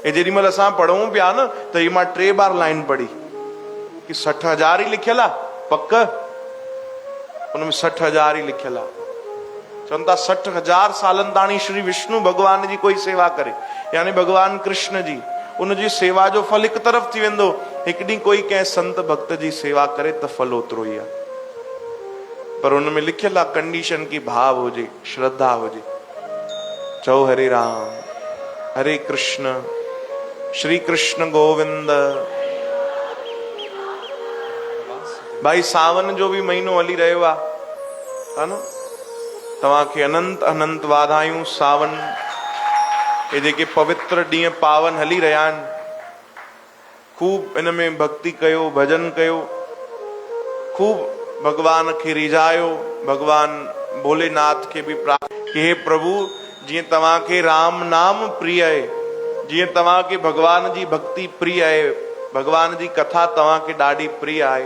ऐं जेॾीमहिल असां पढ़ूं पिया न त ही मां 3 बार लाइन पढ़ी कि 60,000 ई लिखियल आहे, पक उनमें 60,000 ई लिखियल आहे। चवनि था 60,000 सालनि ताणी श्री विष्णु भगवान जी कोई सेवा करे, यानी भगवान कृष्ण जी, उनजी सेवा जो फल हिकु तरफ़ थी वेंदो। हिकु ॾींहुं कोई कंहिं संत भक्त जी सेवा करे त फल ओतिरो ई आहे, पर उनमें लिखियल आहे कंडीशन की भाव हुजे, श्रद्धा हुजे। चओ हरे राम। हरे कृष्ण। श्री कृष्ण गोविंद। भाई सावन जो भी महीनो हली रहियो आहे न, तव्हांखे अनंत अनंत वाधायूं। सावन ये जेके पवित्र ॾींहं पावन हली रहिया आहिनि, खूब इन में भक्ति कयो, भजन कयो, खूब भगवान खे रिझायो, भगवान भोलेनाथ के भी प्रार्थना कि हे प्रभु जीअं तव्हांखे राम नाम प्रिय आहे, जीअं तव्हांखे भगवान जी भक्ति प्रिय आहे, भगवान जी कथा तव्हांखे ॾाढी प्रिय आहे,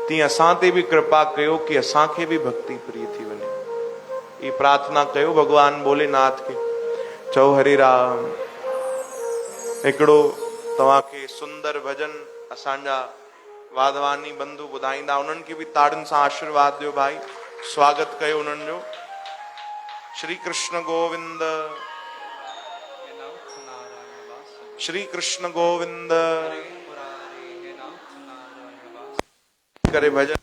तीअं असां ते बि कृपा कयो कि असांखे बि भक्ति प्रिय थी वञे। ई प्रार्थना कयो भगवान भोलेनाथ के। चओ हरे राम। हिकिड़ो तव्हांखे सुंदर भजन असांजा वाधवानी बंधु ॿुधाईंदा, उन्हनि खे बि ताड़ियुनि सां आशीर्वाद ॾियो भाई, स्वागत कयो उन्हनि जो। श्री कृष्ण गोविंद, श्री कृष्ण गोविंद करे भजन।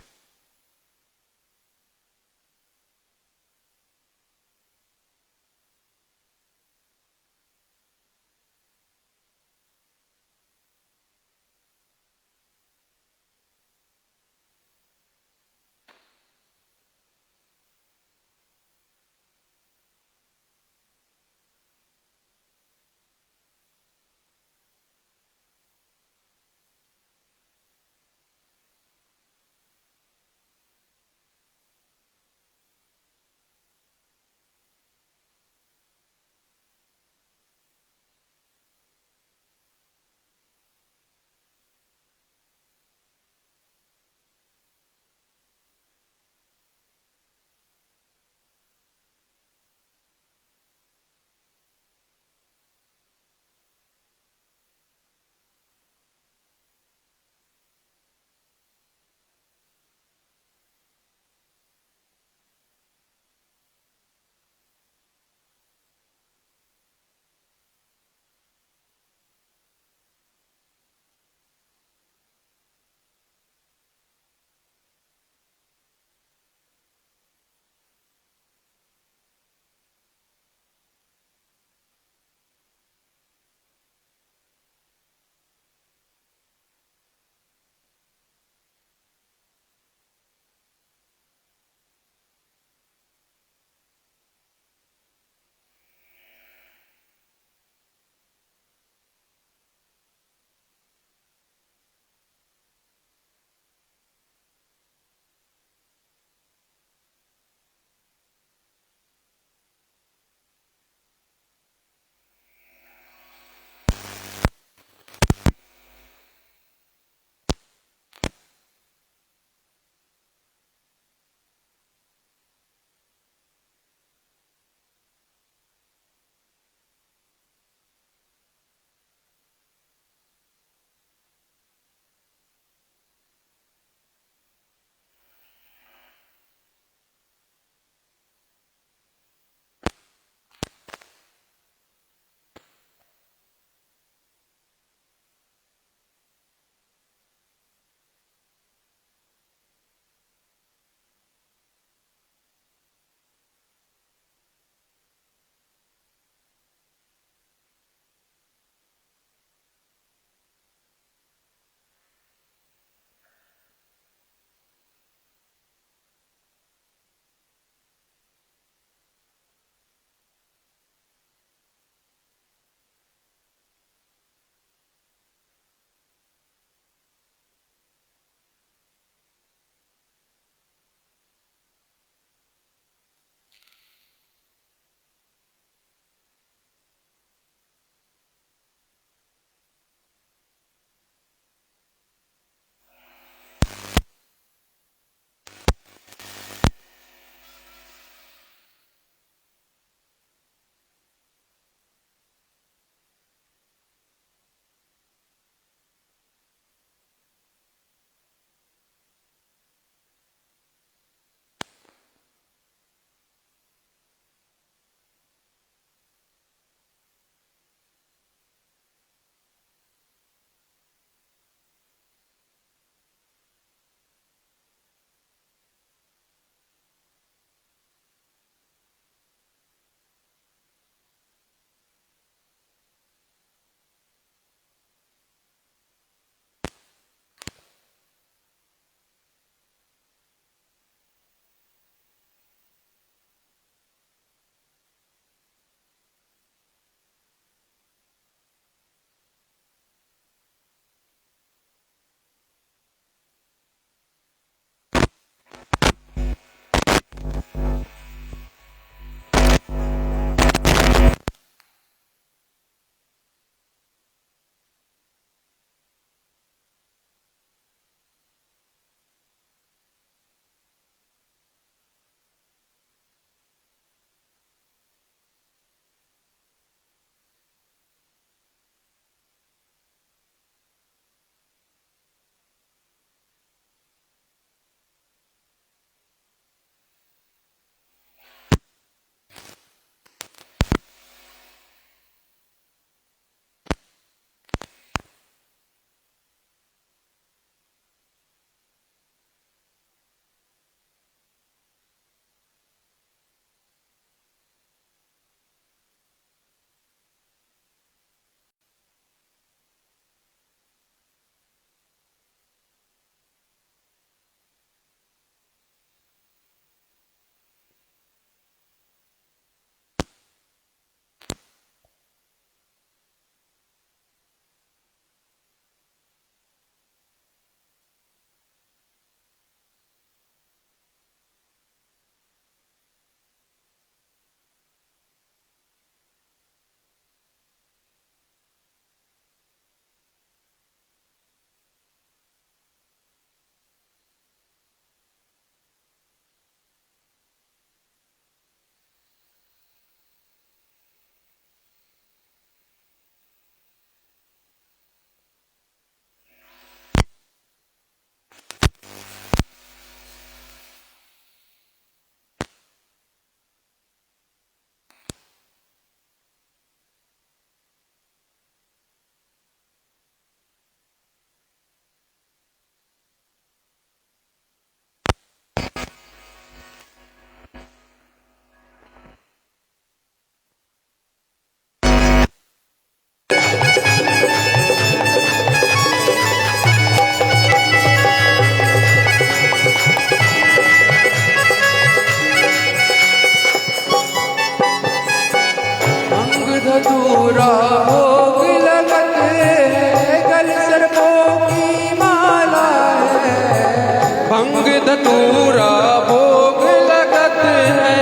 धतूरा भोग लगत है,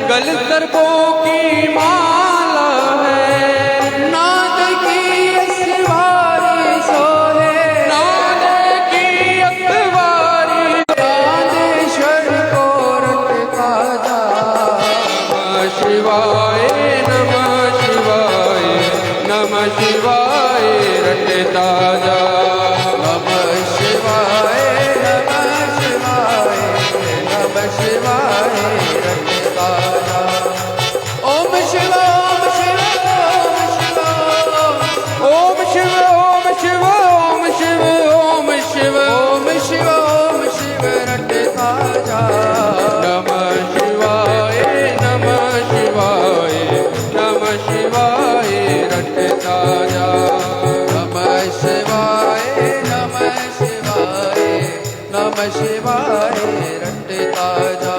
गल सर्पों की माला है। नाद की असवारी सोहे, नाद की असवारी नादेश्वर को रटता जा। नमः शिवाय नमः शिवाय नमः शिवाय रटता जा। नमः शिवाय नमः शिवाय नमः शिवाय रटता जा। ओम शिव ओम शिव ओम शिव ओम शिव ओम शिव ओम शिव ओम शिव ओम शिव रटता जा। नमः शिवाय नमः शिवाय नमः शिवाय रटता जा। नमः शिवाय नमः शिवाय नमः शिवाय रटता जा।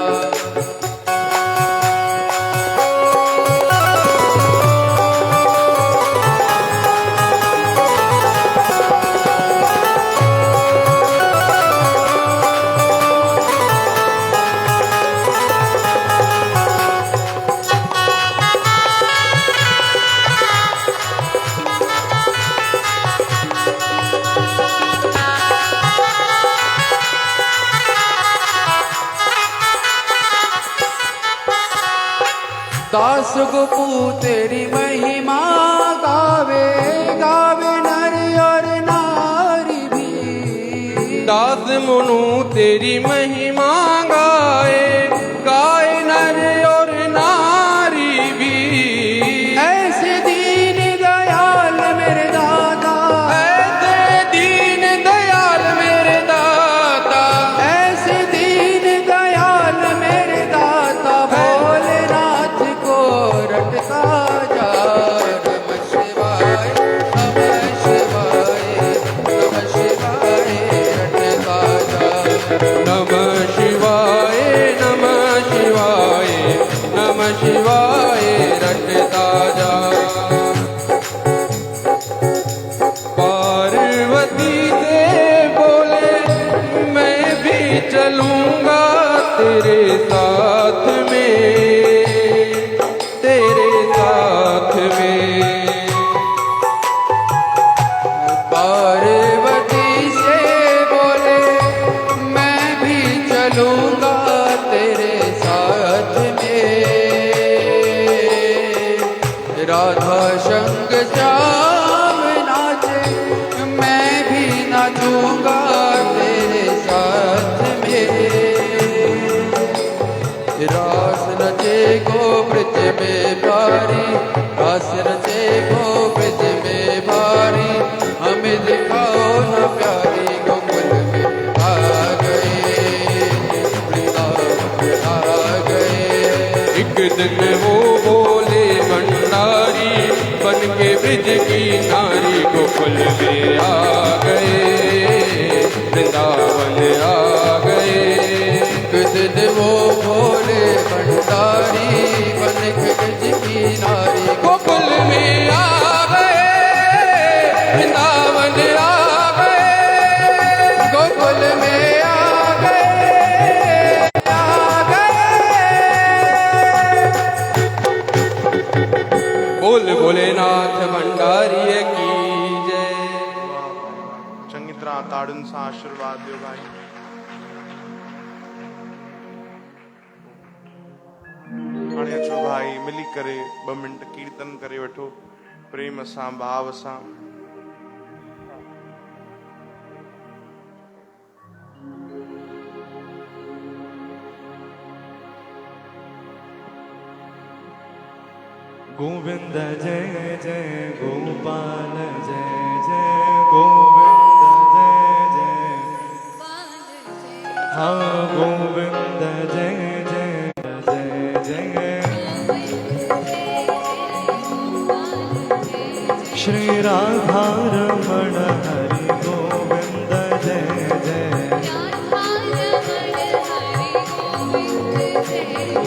दास गोपू तेरी महिमा गावे, गावे नर और नारी भी। दास मुनु तेरी महिमा गाए, गाए नर और नारी भी। ऐसे दीन दयाल मेरे दाता, ऐसे दीन दयाल मेरे दाता, ऐसे दीन दयाल मेरे दाता। भोलेनाथ को रटता जा। नमः शिवाय नमः शिवाय नमः शिवाय रटता जा। नमः शिवाय नमः शिवाय नमः शिवाय रटता जा। पार्वती से बोले मैं भी चलूंगा तेरे साथ में, तेरे साथ में। पार्वती से बोले मैं भी चलूंगा तेरे साथ में। राधा संग श्याम नाचे, मैं भी नाचूंगा तेरे साथ में। रास रचे को ब्रज में भारी, रास रचे को ब्रज में भारी। हमें दिखाओ न प्यारी गोकुल में आ गए, वृंदावन आ गए। एक दिन वो बोले भंडारी, बन के ब्रज की नारी गोकुल में आ गए, वृंदावन आ गए। एक दिन वो भोले भंडारी, बन के ब्रज की नारी गोकुल में आ गए, वृंदावन आ गए। गोकुल में आ गए, आ गए। बोल भोलेनाथ भंडारी की जय। चंगी तरह ताड़ुन सा आशीर्वाद दियो भाई। हाणे अचो भाई मिली करे 2 मिंट कीर्तन करे वठो प्रेम सां भाव सां। गोविंद जय जय गोपाल जय जय गोविंद जय जय। हाँ गोविंद जय जय जय जय। श्री राधा रमण हरि गोविंद जय जय।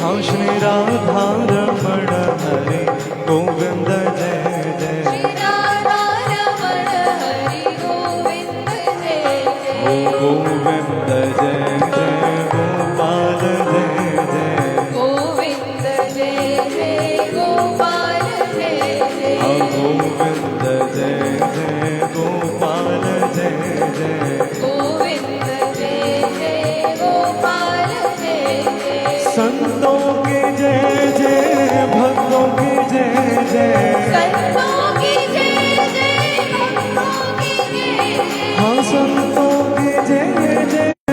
हाँ श्री राधा रमण हरि गोविंद जय जय। ओ गोविंद जय जय